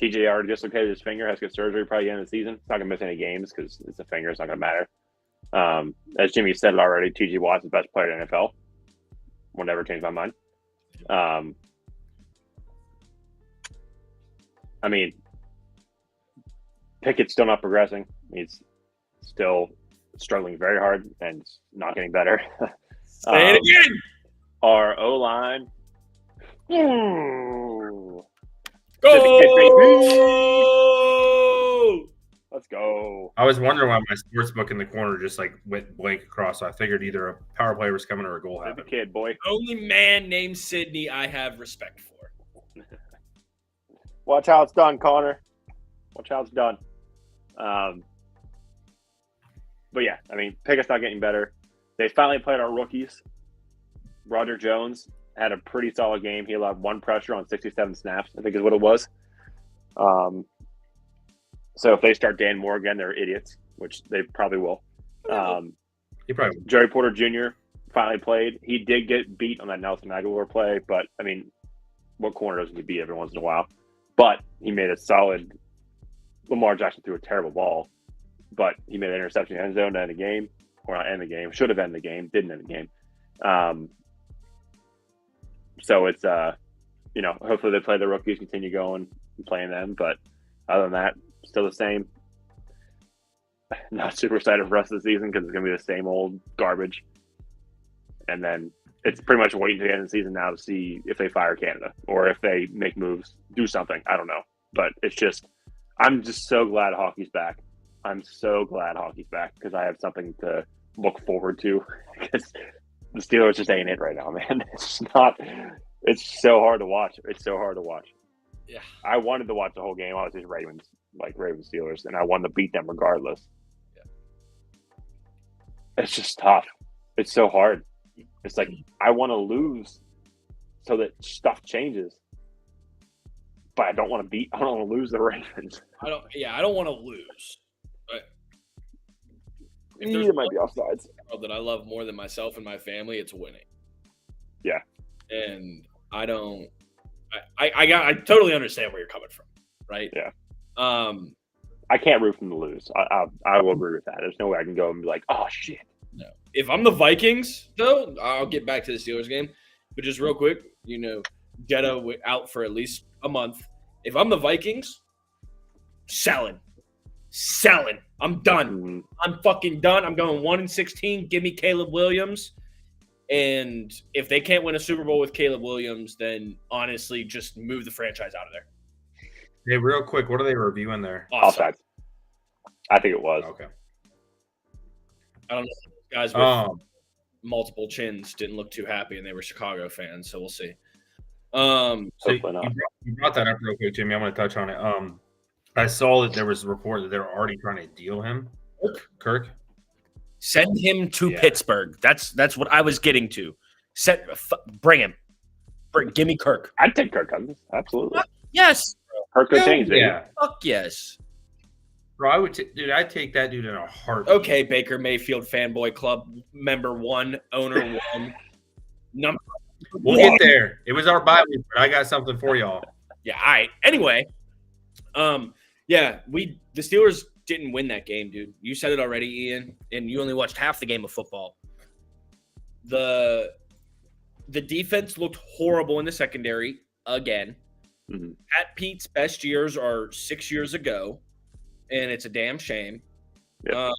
TJ already dislocated his finger, has to get surgery probably at the end of the season. It's not going to miss any games because it's a finger. It's not going to matter. As Jimmy said it already, TJ Watt's the best player in the NFL. will never change my mind. I mean, Pickett's still not progressing. He's still struggling very hard and not getting better. Say it again. Our O-line. Go! Let's go. I was wondering why my sports book in the corner just like went blank across. So I figured either a power play was coming or a goal The happened. kid, boy. Only man named Sydney I have respect for. Watch how it's done, Connor. Watch how it's done. But yeah, I mean, Pickett's not getting better. They finally played our rookies. Roger Jones had a pretty solid game. He allowed 1 pressure on 67 snaps, I think is what it was. So if they start Dan Moore again, they're idiots, which they probably will. He probably Joey Porter Jr. finally played. He did get beat on that Nelson Aguilar play, but I mean, what corner doesn't get beat every once in a while? But he made a solid. Lamar Jackson threw a terrible ball, but he made an interception in the end zone to end the game, or not end the game. Should have ended the game, didn't end the game. So it's hopefully they play the rookies, continue going and playing them. But other than that, still the same. Not super excited for the rest of the season because it's going to be the same old garbage. And then it's pretty much waiting to the end of the season now to see if they fire Canada or if they make moves, do something. I don't know. But I'm just so glad hockey's back. I'm so glad hockey's back because I have something to look forward to because the Steelers just ain't it right now, man. It's so hard to watch. It's so hard to watch. Yeah. I wanted to watch the whole game. I was just Ravens Steelers, and I wanted to beat them regardless. Yeah. It's just tough. It's so hard. It's like I want to lose so that stuff changes, but I don't want to lose the Ravens. I don't want to lose. But if It might be offsides. that I love more than myself and my family, it's winning. Yeah. And I totally understand where you're coming from, right? Yeah. I can't root for them to lose. I will agree with that. There's no way I can go and be like, oh shit. No. If I'm the Vikings, though, I'll get back to the Steelers game. But just real quick, Jetta out for at least a month. If I'm the Vikings, selling. I'm done. Mm-hmm. I'm fucking done. I'm going 1-16. Give me Caleb Williams. And if they can't win a Super Bowl with Caleb Williams, then honestly, just move the franchise out of there. Hey, real quick, what are they reviewing there? Offsides. I think it was. Okay. I don't know. Guys with multiple chins didn't look too happy, and they were Chicago fans, so we'll see. So Hopefully not. you brought that up real quick, Jimmy. I'm going to touch on it. I saw that there was a report that they're already trying to deal him. Kirk? Send him to Yeah. Pittsburgh. That's what I was getting to. Bring him. Give me Kirk. I'd take Kirk Cousins. Absolutely. Yes. Kirk could change it. Yeah. Fuck yes. Bro, I'd take that dude in a heartbeat. Okay, Baker Mayfield fanboy club member 1, owner 1, number. We'll get there. It was our bye week, but I got something for y'all. Yeah. All right. Anyway, the Steelers didn't win that game, dude. You said it already, Ian, and you only watched half the game of football. The defense looked horrible in the secondary again. Mm-hmm. Pat Pete's best years are 6 years ago, and it's a damn shame. Yep.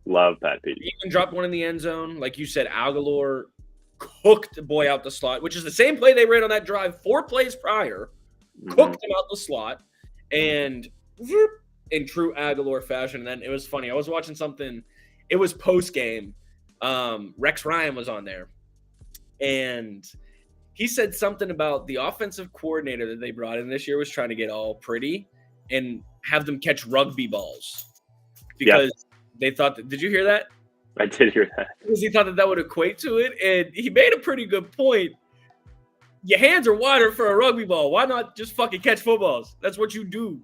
Love Pat Pete. He even dropped one in the end zone. Like you said, Aguilar cooked the boy out the slot, which is the same play they ran on that drive 4 plays prior. Cooked him out the slot, and in true Aguilar fashion. And then it was funny. I was watching something. It was post game. Rex Ryan was on there, and he said something about the offensive coordinator that they brought in this year was trying to get all pretty and have them catch rugby balls because they thought that. Did you hear that? I did hear that. Because he thought that would equate to it, and he made a pretty good point. Your hands are wider for a rugby ball. Why not just fucking catch footballs? That's what you do.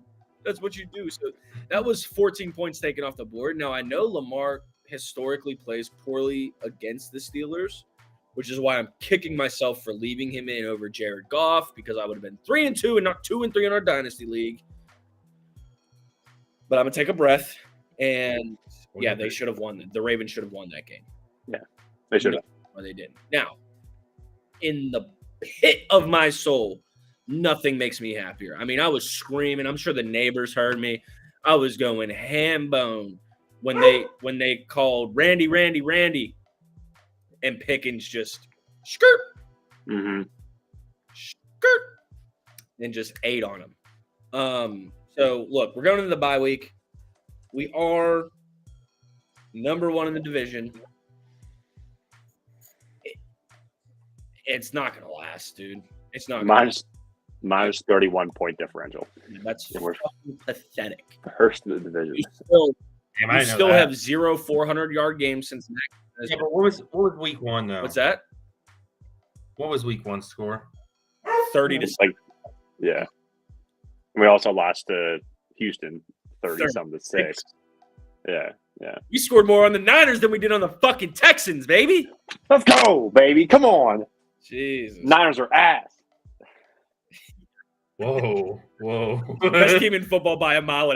So that was 14 points taken off the board. Now, I know Lamar historically plays poorly against the Steelers, which is why I'm kicking myself for leaving him in over Jared Goff, because I would have been 3-2 and not 2-3 in our dynasty league. But I'm going to take a breath, and they should have won. The Ravens should have won that game. Yeah, they should have. Or they didn't. Now, in the pit of my soul, nothing makes me happier. I mean, I was screaming. I'm sure the neighbors heard me. I was going ham bone when they called Randy, and Pickens just skirt, skirt, and just ate on him. So look, we're going into the bye week. We are number 1 in the division. It's not going to last, dude. It's not minus 31 point differential. That's fucking pathetic. First in the division. You still have 0 400-yard games since next. Yeah, but what was week 1 though? What's that? What was week 1 score? 30 to 6. Yeah. We also lost to Houston 30-something to 6. Yeah. We scored more on the Niners than we did on the fucking Texans, baby. Let's go, baby. Come on. Jesus. Niners are ass. Whoa. Best team in football by 1.5 miles.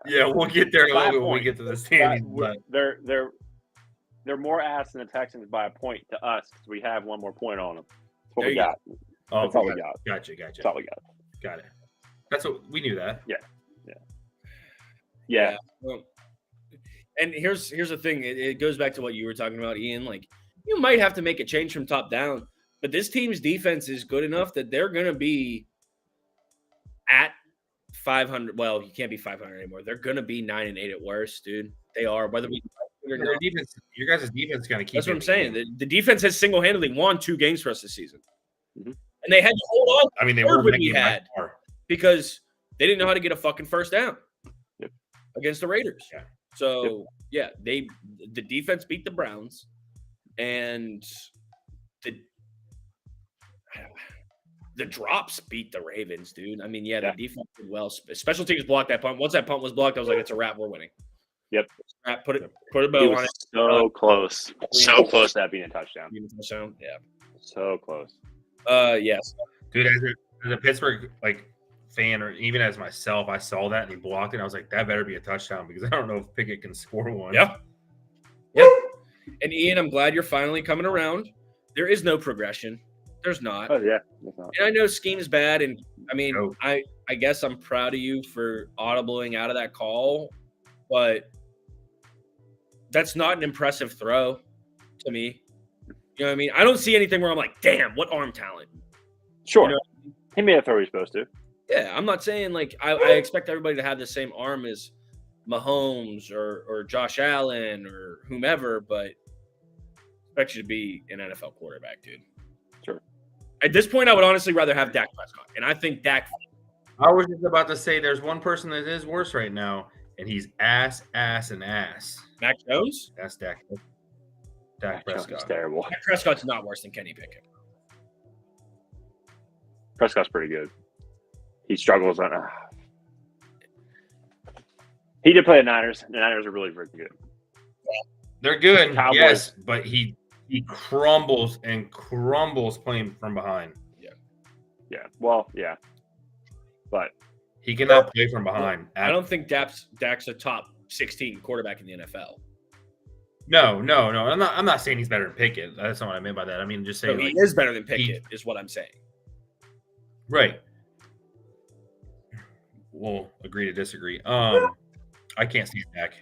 Yeah, we'll get there a little bit when we get to the standings. But they're more ass than the Texans by a point to us because we have one more point on them. That's what There we you got. oh, That's all we got. Gotcha. That's all we got. Got it. That's what we knew that. Yeah. Well, and here's the thing. It goes back to what you were talking about, Ian. Like, you might have to make a change from top down, but this team's defense is good enough that they're going to be at 500. Well, you can't be 500 anymore. They're going to be 9-8 at worst, dude. They are. Whether we your guys' defense is going to keep. That's what I'm saying. The defense has single-handedly won 2 games for us this season, and they had to hold on. I mean, they were when we had because they didn't know how to get a fucking first down against the Raiders. Yeah. So the defense beat the Browns, and the drops beat the Ravens, dude. I mean, the defense did well. Special teams blocked that punt. Once that punt was blocked, I was like, it's a wrap. We're winning. Yep. Put a bow on it. So close. So close to that being a touchdown. Yeah. So close. Yes. Dude, as a Pittsburgh fan, or even as myself, I saw that and he blocked it. I was like, that better be a touchdown because I don't know if Pickett can score one. Yeah. And Ian, I'm glad you're finally coming around. There is no progression. There's not. Oh yeah. And I know scheme's bad, and I mean, I guess I'm proud of you for audibling out of that call, but that's not an impressive throw to me. You know what I mean? I don't see anything where I'm like, damn, what arm talent. Sure. You know? He made a throw he's supposed to. Yeah, I'm not saying I expect everybody to have the same arm as Mahomes or Josh Allen or whomever, but I expect you to be an NFL quarterback, dude. Sure. At this point, I would honestly rather have Dak Prescott, and I think Dak. I was just about to say there's one person that is worse right now, and he's ass. Mac Jones? That's Dak. Dak Prescott. It's terrible. Dak Prescott's not worse than Kenny Pickett. Prescott's pretty good. He struggles on. He did play the Niners. The Niners are really, really good. They're good, Cowboys. Yes, but he crumbles playing from behind. Yeah. Well, yeah. But he cannot play from behind. I don't think Dak's a top 16 quarterback in the NFL. No. I'm not saying he's better than Pickett. That's not what I mean by that. I mean just saying he is better than Pickett, is what I'm saying. Right. We'll agree to disagree. I can't stand Dak.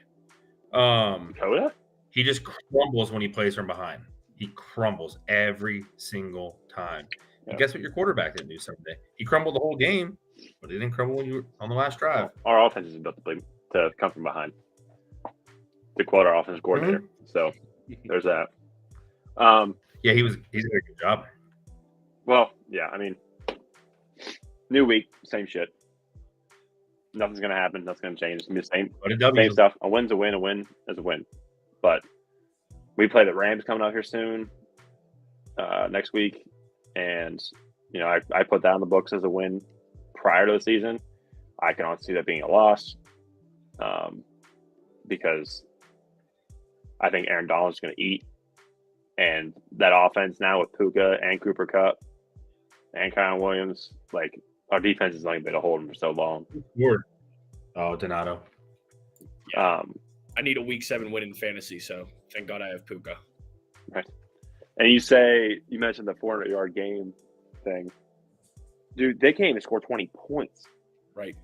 Dakota? He just crumbles when he plays from behind. He crumbles every single time. And guess what your quarterback didn't do Sunday? He crumbled the whole game, but he didn't crumble when you were on the last drive. Our offense is built to come from behind. To quote our offensive coordinator. Mm-hmm. So there's that. Yeah, he did a good job. Well, yeah, I mean, new week, same shit. Nothing's gonna happen. Nothing's gonna change. It's gonna be the same stuff. A win's a win. A win is a win. But we play the Rams coming up here soon, next week, and I put that on the books as a win prior to the season. I can also see that being a loss, because I think Aaron Donald's going to eat, and that offense now with Puka and Cooper Kupp and Kyle Williams, our defense is only been to hold him for so long. Oh, Donato. Yeah. I need a week 7 win in fantasy, so thank God I have Puka. Right. And you mentioned the 400-yard game thing. Dude, they can't even score 20 points. Right.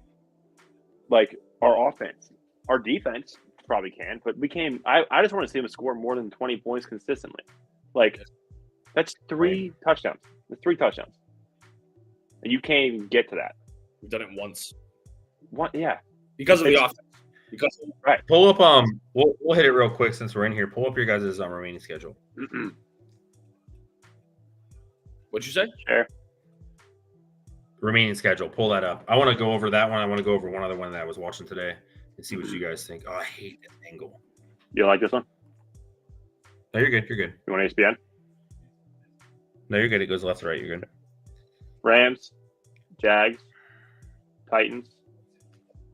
Like, our offense. Our defense probably can, but we can't. I just want to see them score more than 20 points consistently. Like, that's 3 touchdowns. That's 3 touchdowns. And you can't even get to that. We've done it once. What? Yeah. Because of the offense. Right. Pull up. We'll hit it real quick since we're in here. Pull up your guys' remaining schedule. What'd you say? Sure. Remaining schedule. Pull that up. I want to go over that one. I want to go over one other one that I was watching today and see what you guys think. Oh, I hate that angle. You like this one? No, you're good. You're good. You want ESPN? No, you're good. It goes left to right. You're good. Rams, Jags, Titans,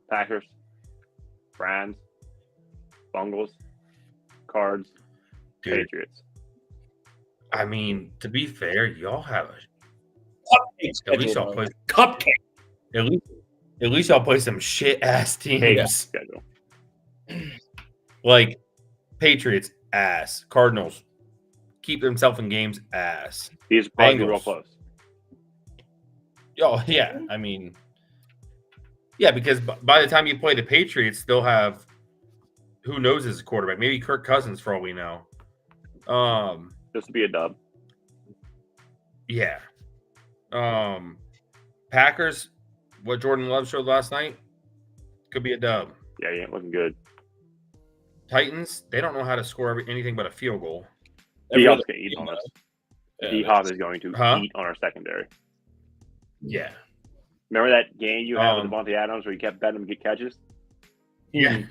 Packers, Browns, Bungles, Cards, Dude. Patriots. I mean, to be fair, y'all have At least y'all play cupcake. At least y'all play some shit ass teams. Schedule. Like Patriots ass, Cardinals keep themselves in games ass. These probably be Bengals. real close. Oh yeah, I mean, yeah, because by the time you play the Patriots, they'll have who knows as a quarterback, maybe Kirk Cousins for all we know. This would be a dub. Yeah. Packers, what Jordan Love showed last night, could be a dub. Yeah, he ain't looking good. Titans, they don't know how to score anything but a field goal. D-Hop's going to eat on us. Yeah, D-Hop is going to eat on our secondary. Yeah. Remember that game you had with Devontae Adams where you kept betting him to get catches? Yeah.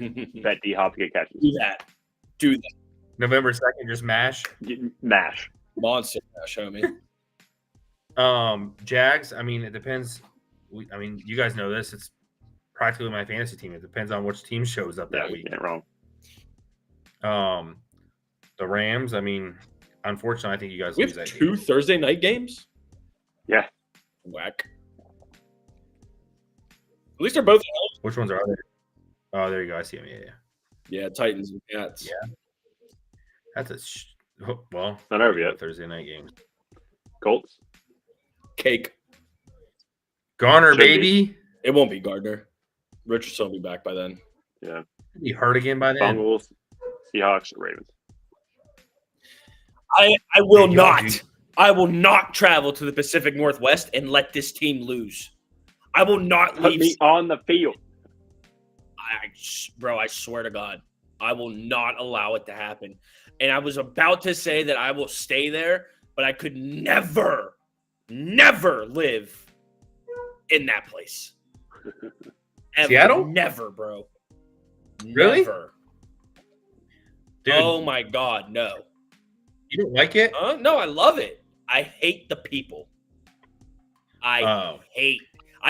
Bet D-Hop to get catches. Do that. November 2nd, just mash. Mash. Monster mash, homie. Jags, I mean, it depends. I mean, you guys know this. It's practically my fantasy team. It depends on which team shows up that week. You ain't wrong. The Rams, I mean, unfortunately, I think you guys We lose have that 2 game. Thursday night games? Yeah. Whack. At least they're both at home. Which ones are there? Oh, there you go. I see them. Yeah. Yeah, Titans and Cats. Yeah. That's well, Not over yet. Thursday night games. Colts. Cake. Garner, Should be. baby. It won't be Gardner. Richardson will be back by then. Yeah. You hurt again by then? Bungles. Seahawks. Ravens. I will Dude, not. dude. I will not travel to the Pacific Northwest and let this team lose. I will not Put leave. me on the field. Bro, I swear to God, I will not allow it to happen. And I was about to say that I will stay there, but I could never live in that place. Ever. Seattle? Never, bro. Really? Never. Dude, Oh my God, no. you don't like it? No, I love it. I hate the people. I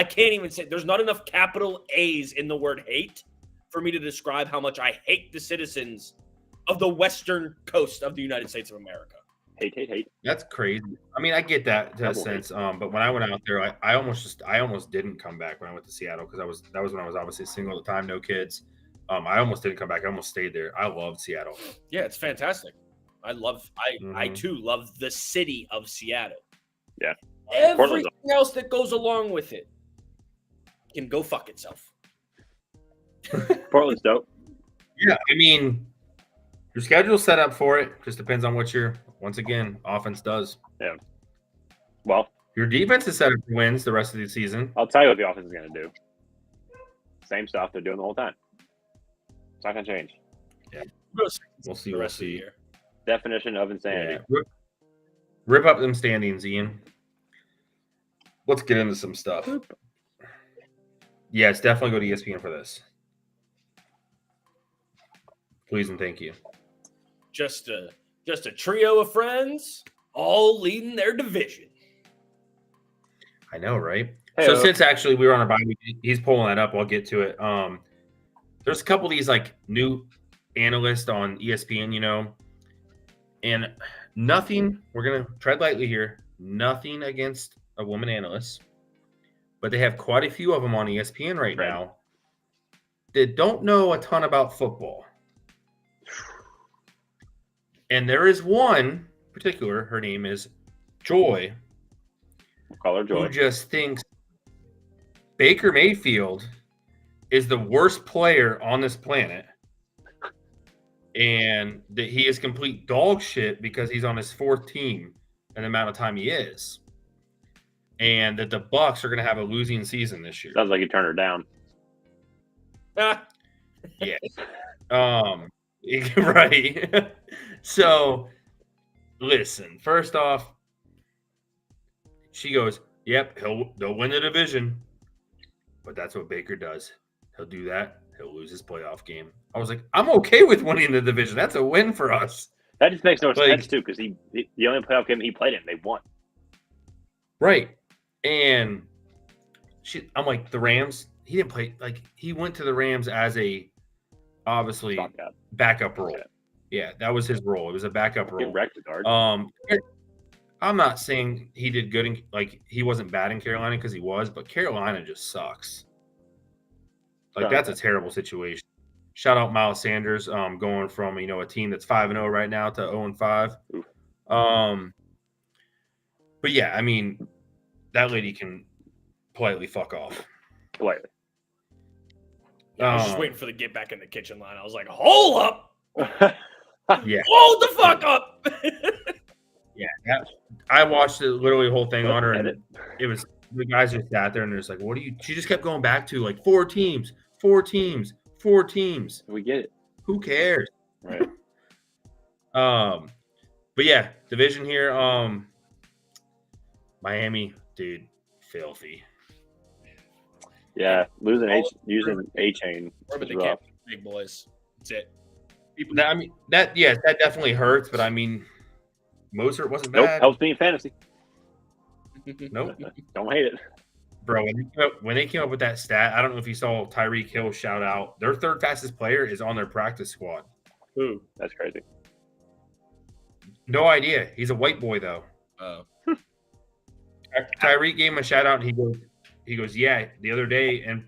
can't even say, there's not enough capital A's in the word hate for me to describe how much I hate the citizens of the western coast of the United States of America. Hate. That's crazy. I mean, I get that to a Double sense. But when I went out there, I almost didn't come back when I went to Seattle because that was when I was obviously single at the time, no kids. I almost didn't come back. I almost stayed there. I loved Seattle. Yeah, it's fantastic. I too love the city of Seattle. Yeah. Everything else that goes along with it can go fuck itself. Portland's dope. Yeah, I mean, your schedule's set up for it. Just depends on what your offense does. Yeah. Well, your defense is set up for wins the rest of the season. I'll tell you what the offense is going to do. Same stuff they're doing the whole time. It's not going to change. Yeah. We'll see the rest of the year. Definition of insanity. Yeah. Rip up them standings, Ian. Let's get into some stuff. Yes, definitely go to ESPN for this. Please and thank you. Just a trio of friends, all leading their division. I know, right? Hey-o. So since actually we were on our bye week, he's pulling that up. I'll get to it. There's a couple of these like new analysts on ESPN, and nothing. We're gonna tread lightly here. Nothing against a woman analyst, but they have quite a few of them on ESPN right now that don't know a ton about football. And there is one particular, her name is Joy. We'll call her Joy. Who just thinks Baker Mayfield is the worst player on this planet, and that he is complete dog shit because he's on his 4th team and the amount of time he is, and that the Bucks are going to have a losing season this year. Sounds like you turned her down. Yeah. Right. So, listen. First off, she goes, "Yep, they'll win the division, but that's what Baker does. He'll do that. He'll lose his playoff game." I was like, "I'm okay with winning the division. That's a win for us." That just makes no sense too, because the only playoff game he played in, they won. Right. And I'm like, the Rams. He didn't play, like, he went to the Rams as a obviously backup role. Okay. Yeah, that was his role. It was a backup role. I'm not saying he did good he wasn't bad in Carolina, because he was, but Carolina just sucks. Like, that's a terrible situation. Shout out Miles Sanders, going from a team that's 5-0 right now to 0-5. But yeah, I mean, that lady can politely fuck off. Politely. I was just waiting for the get back in the kitchen line. I was like, hold up. Yeah. Hold the fuck up. Yeah. I watched literally the whole thing on her, and it was, the guys just sat there and they're just like, what do you, she just kept going back to like 4 teams. We get it. Who cares? Right. But yeah, division here. Miami, dude, filthy. Yeah, using A-Chain. But they can't be big boys. That's it. That definitely hurts, but I mean, Mozart wasn't bad. Nope, helps me in fantasy. Nope. Don't hate it. Bro, when they came up with that stat, I don't know if you saw Tyreek Hill shout out, their 3rd fastest player is on their practice squad. Ooh, that's crazy. No idea. He's a white boy, though. Oh. Tyreek gave him a shout out, and he goes, yeah, the other day in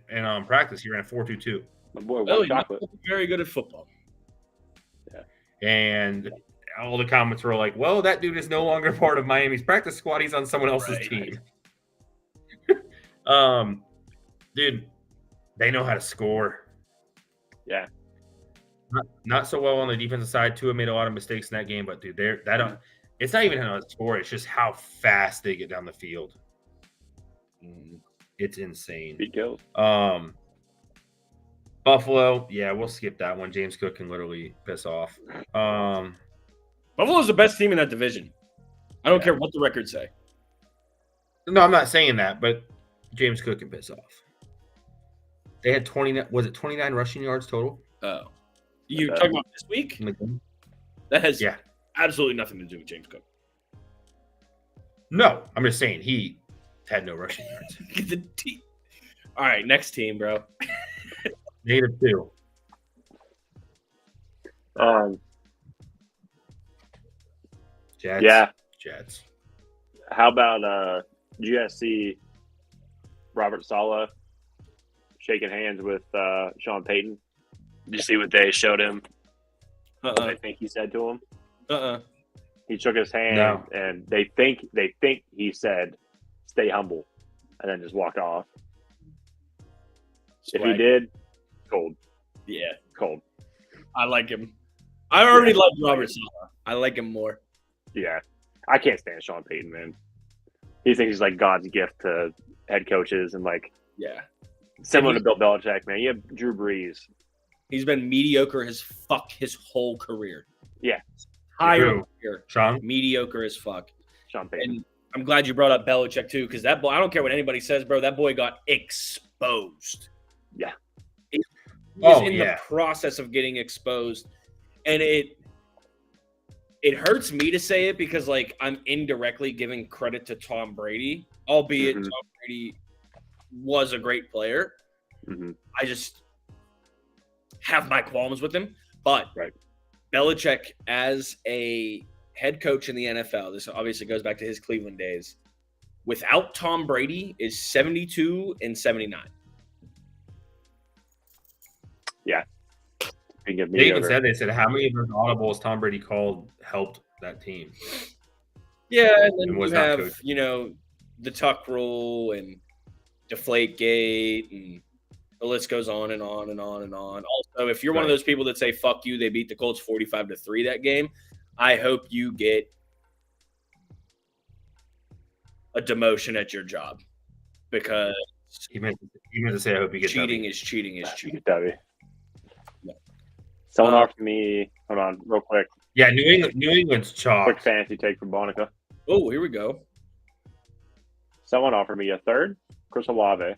practice, he ran a 4.22. My boy, chocolate. Very good at football. Yeah. And all the comments were like, well, that dude is no longer part of Miami's practice squad. He's on someone else's team. Dude, they know how to score. Yeah. Not so well on the defensive side. Tua made a lot of mistakes in that game, but dude, it's not even how to score. It's just how fast they get down the field. It's insane. Beat kills. Buffalo, yeah, we'll skip that one. James Cook can literally piss off. Buffalo's the best team in that division. I don't care what the records say. No, I'm not saying that, but James Cook can piss off. They had 29 rushing yards total? Oh. You talking about this week? That has absolutely nothing to do with James Cook. No, I'm just saying he had no rushing yards. All right, next team, bro. -2. Jets. Yeah. Jets. How about did you guys see Robert Saleh shaking hands with Sean Payton? Did you see what they showed him? What I think he said to him? He shook his hand, and they think he said, "Stay humble," and then just walked off. Swag. If he did, cold. Yeah, cold. I like him. I already love Robert Saleh. I like him more. Yeah, I can't stand Sean Payton, man. He thinks he's like God's gift to head coaches, and similar to Bill Belichick, man. You have Drew Brees. He's been mediocre as fuck his whole career. Yeah. Higher career. Sean? Mediocre as fuck. Sean Payton. And I'm glad you brought up Belichick, too, because that boy, I don't care what anybody says, bro, that boy got exposed. Yeah. He's in the process of getting exposed. And it hurts me to say it because, I'm indirectly giving credit to Tom Brady, albeit Tom Brady was a great player. I just have my qualms with him. But Belichick, as a head coach in the NFL, this obviously goes back to his Cleveland days, without Tom Brady is 72-79. Yeah. They even said, how many of those audibles Tom Brady called helped that team? Yeah, and then And was you not have, coached. you know, the tuck rule and deflate gate, and the list goes on and on and on and on. Also, if you're one of Right. those people that say "fuck you," they beat the Colts 45-3 that game. I hope you get a demotion at your job because He meant to say, I hope you get cheating W. is cheating is cheating. W. Yeah. Someone offered me. Hold on, real quick. Yeah, New England's chalk. Quick fantasy take from Bonica. Oh, here we go. Someone offered me a third, Chris Olave,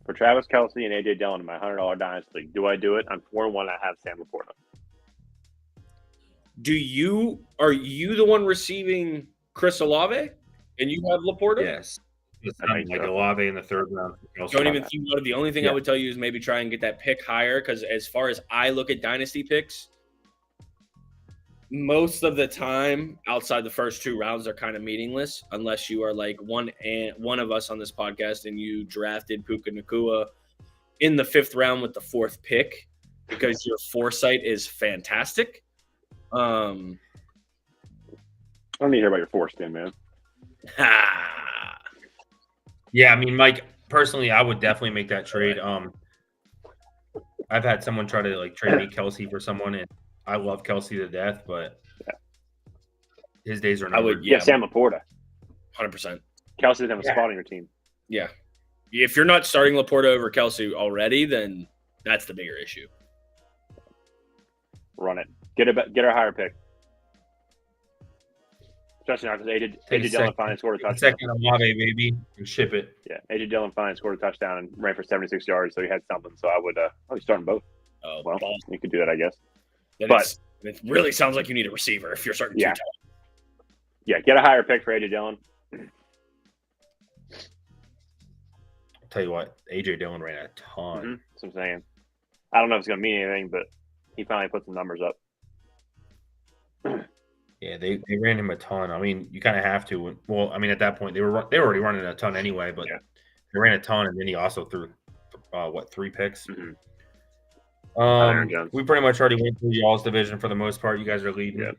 for Travis Kelce and AJ Dillon in my $100 dynasty league. Do I do it? I'm 4-1. I have Sam Laporta. Are you the one receiving Chris Olave and you have Laporta? Yes. It's I think like so. Olave in the third round. Don't even think about it. The only thing I Yeah. would tell you is maybe try and get that pick higher because as far as I look at dynasty picks, most of the time outside the first 2 rounds they're kind of meaningless unless you are like one of us on this podcast and you drafted Puka Nacua in the 5th round with the 4th pick because your foresight is fantastic. I don't need to hear about your force, man. Yeah, I mean, Mike, personally, I would definitely make that trade. I've had someone try to like trade me Kelce for someone, and I love Kelce to death, but his days are I would, numbered. Yeah, Sam Laporta. 100%. Kelsey doesn't have a spot on your team. Yeah. If you're not starting Laporta over Kelce already, then that's the bigger issue. Run it. Get a higher pick. Especially not because AJ Dillon finally scored a touchdown. Second Olave, baby, and ship it. Yeah, AJ Dillon finally scored a touchdown and ran for 76 yards, so he had something. So I would he's starting both. Oh, Well, balls. you could do that, I guess. Then But- it really sounds like you need a receiver if you're starting Yeah. 2 times. Yeah, get a higher pick for AJ Dillon. I'll tell you what, AJ Dillon ran a ton. Mm-hmm. That's what I'm saying. I don't know if it's going to mean anything, but he finally put some numbers up. Yeah, they ran him a ton. I mean, you kind of have to. Well, I mean, at that point, they were already running a ton anyway, but Yeah. they ran a ton, and then he also threw 3 picks. Mhm. Aaron Jones. We pretty much already went through y'all's division for the most part. You guys are leading. Yeah.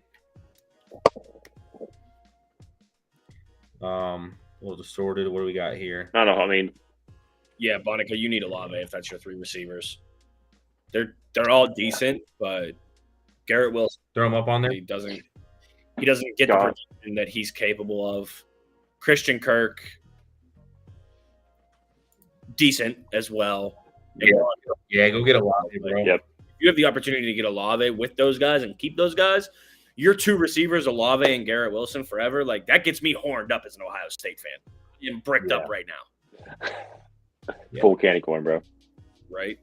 A little distorted. What do we got here? I don't know. I mean, Yeah, Bonica, you need Olave if that's your 3 receivers. They're all decent, but Garrett Wilson, Throw him up on there. he doesn't get the God. production that he's capable of. Christian Kirk, decent as well. Yeah, go get a lot, bro. Yep. If you have the opportunity to get Olave with those guys and keep those guys, your 2 receivers, Olave and Garrett Wilson, forever, like that gets me horned up as an Ohio State fan. I'm bricked up right now, full candy corn, bro. right?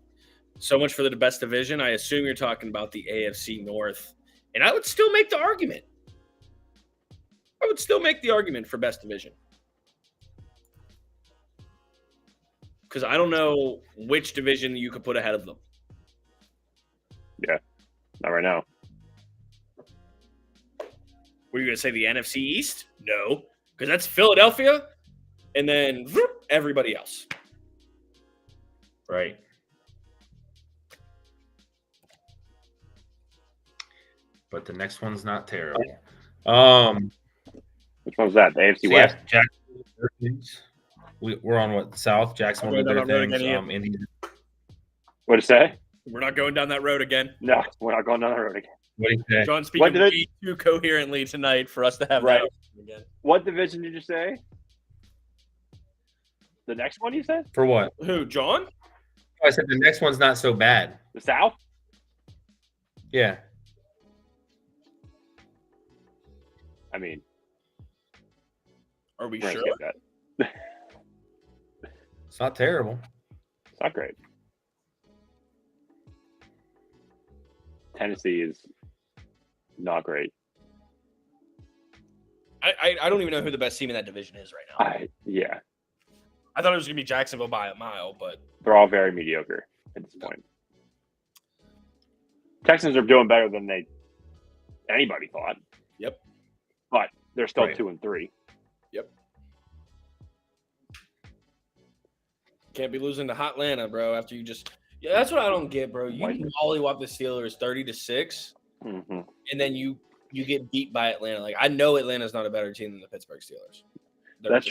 So much for the best division. I assume you're talking about the AFC North, and I would still make the argument. I would still make the argument for best division. Because I don't know which division you could put ahead of them. Not right now. Were you going to say the NFC East? No, because that's Philadelphia, and then everybody else. Right. But the next one's not terrible. Which one's that? The AFC So West? yeah, Jacksonville. We're on what, South? Jacksonville did their I'll go down things. that road Indy. What'd it say? We're not going down that road again. No, we're not going down the road again. What do you say? John What speaking did it- way too coherently tonight for us to have Right. that again. What division did you say? The next one you said? For what? Who, John? I said the next one's not so bad. The South? Yeah. I mean, Are we we're sure? gonna skip that. It's not terrible. It's not great. Tennessee is not great. I don't even know who the best team in that division is right now. Yeah, I thought it was going to be Jacksonville by a mile, but they're all very mediocre at this point. Texans are doing better than anybody thought. Yep. But they're still Right. 2-3. yep. Can't be losing to Hot Atlanta, bro, after you just – that's what I don't get, bro. You White. mollywop the Steelers 30-6, Mm-hmm. and then you you get beat by Atlanta. Like I know Atlanta's not a better team than the Pittsburgh Steelers. That's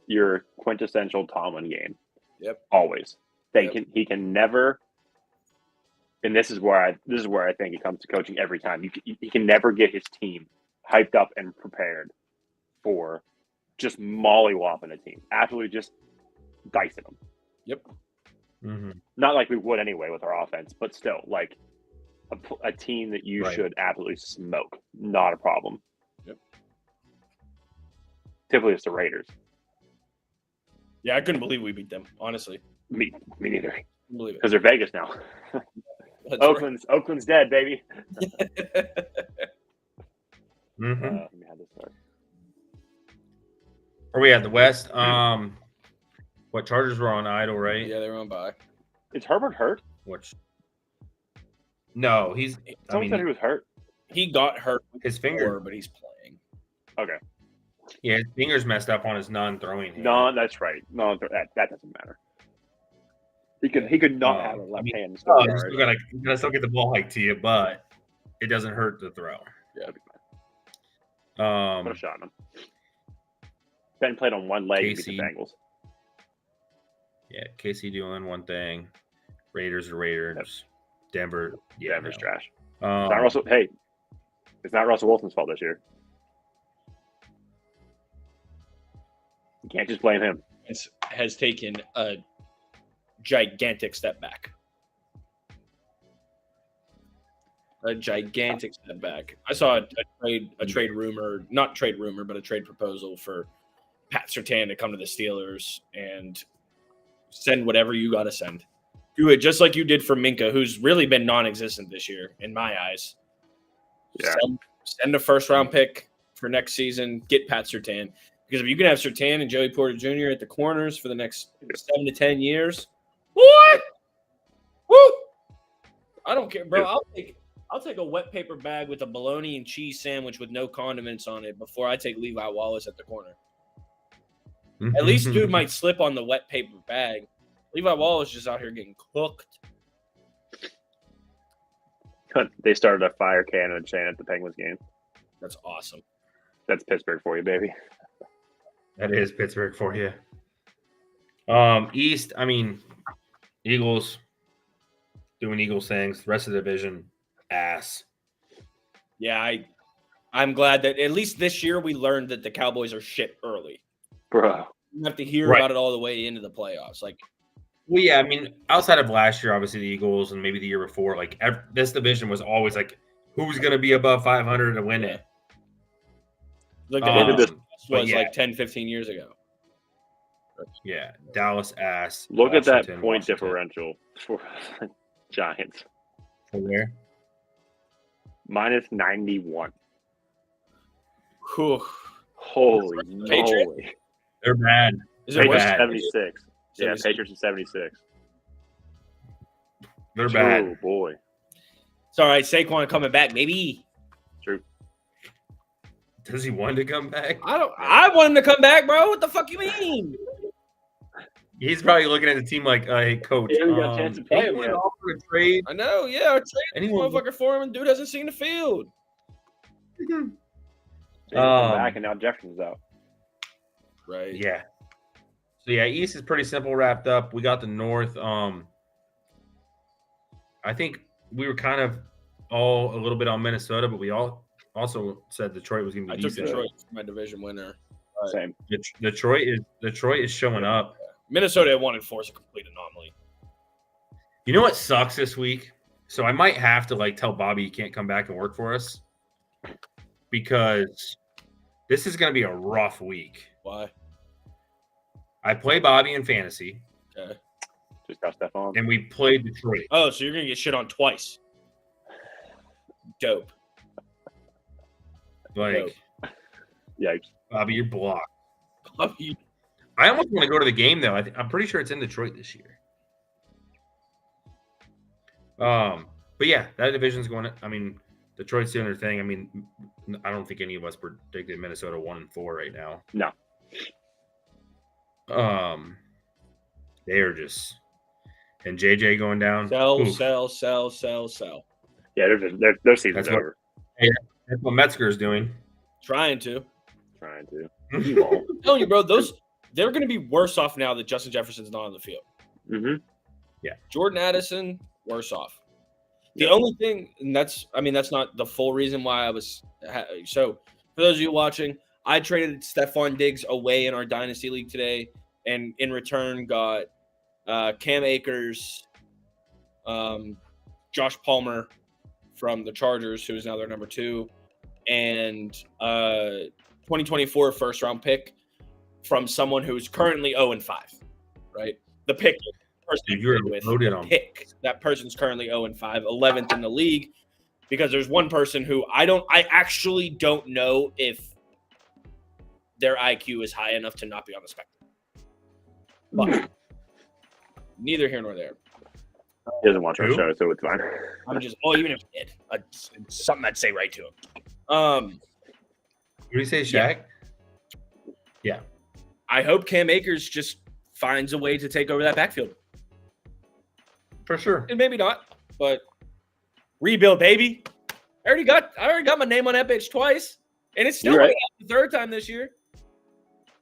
your quintessential Tomlin game. Yep. Always. He can never. And this is where I think it comes to coaching every time. He can never get his team hyped up and prepared for just mollywopping a team. Absolutely just dicing them. Yep. Mm-hmm. Not like we would anyway with our offense, but still, like a team that you should absolutely smoke. Not a problem. Yep. Typically, it's the Raiders. Yeah, I couldn't believe we beat them, honestly. Me neither. Couldn't believe it. Because they're Vegas now. Oakland's dead, baby. Mm-hmm. Let me have this start. Are we at the West? What Chargers were on idle, right? Yeah, they were on bye. Is Herbert hurt? No, he's. Someone said he was hurt. He got hurt His finger, but he's playing. Okay. Yeah, his finger's messed up on his non-throwing hand. No, that's right. No, that doesn't matter. He could not have a left hand. You gotta still get the ball hiked to you, but it doesn't hurt to throw. Yeah, that'd be fine. Put a shot on him. Ben played on one leg to beat the Bengals. Yeah, KC doing one thing. Raiders are Raiders. Yep. Denver's trash. It's not Russell Wilson's fault this year. You can't just blame him. Has taken a gigantic step back. A gigantic step back. I saw a trade rumor, not trade rumor, but a trade proposal for Pat Surtain to come to the Steelers and send whatever you got to send. Do it just like you did for Minka, who's really been non-existent this year, in my eyes. Yeah. Send a first-round pick for next season. Get Pat Surtain. Because if you can have Surtain and Joey Porter Jr. at the corners for the next 7 to 10 years, what? Woo! I don't care, bro. I'll take a wet paper bag with a bologna and cheese sandwich with no condiments on it before I take Levi Wallace at the corner. At least dude might slip on the wet paper bag. Levi Wallace just out here getting cooked. They started a fire cannon chain at the Penguins game. That's awesome. That's Pittsburgh for you, baby. That is Pittsburgh for you. East, Eagles doing Eagles things. The rest of the division, ass. Yeah, I'm glad that at least this year we learned that the Cowboys are shit early. Bro. You have to hear about it all the way into the playoffs. Well, yeah, outside of last year, obviously the Eagles and maybe the year before, this division was always who's going to be above 500 to win it? The end of this was 10, 15 years ago. Yeah, Dallas ass. Look at that point differential for Giants. For where? Minus 91. Whew. Holy moly. They're bad. Is it Patriots bad? 76. Yeah, Patriots are 76. They're bad. Oh, boy. It's all right. Saquon coming back, maybe. True. Does he want to come back? I want him to come back, bro. What the fuck you mean? He's probably looking at the team like, hey, coach. Yeah, we got a chance to pay him. Offer a trade. I know, yeah. Trade this motherfucker for him, and dude hasn't seen the field. Come back, and now Jefferson's out. Right. Yeah. So, yeah, East is pretty simple wrapped up. We got the North. I think we were kind of all a little bit on Minnesota, but we all also said Detroit was going to be decent. decent. Detroit for my division winner. Same. Detroit is showing up. Minnesota at 1-4 is a complete anomaly. You know what sucks this week? So I might have to tell Bobby he can't come back and work for us because this is going to be a rough week. Why? I play Bobby in fantasy. Okay. Just got stuff on. And we played Detroit. Oh, so you're going to get shit on twice. Dope. Yikes. Bobby, you're blocked. Bobby. I almost want to go to the game, though. I'm pretty sure it's in Detroit this year. But, yeah, that division's going to – Detroit's doing their thing. I don't think any of us predicted Minnesota 1-4 right now. No. They are just – and JJ going down. Sell. Yeah, their season's over. Hey, that's what Metzger is doing. Trying to. You won't. I'm telling you, bro, they're going to be worse off now that Justin Jefferson's not on the field. Mm-hmm. Yeah. Jordan Addison, worse off. The only thing, and that's not the full reason why I was. So, for those of you watching, I traded Stephon Diggs away in our Dynasty League today, and in return got Cam Akers, Josh Palmer from the Chargers, who is now their number 2, and 2024 first-round pick from someone who's currently 0-5, right? The pick. That person's currently 0-5, 11th in the league, because there's one person who I actually don't know if their IQ is high enough to not be on the spectrum. But neither here nor there. He doesn't watch our show, so it's fine. I'm just even if he did, it's something I'd say right to him. What do you say, Shaq? Yeah. I hope Cam Akers just finds a way to take over that backfield. For sure. And maybe not, but rebuild, baby. I already got my name on that bitch twice, and it's still the third time this year.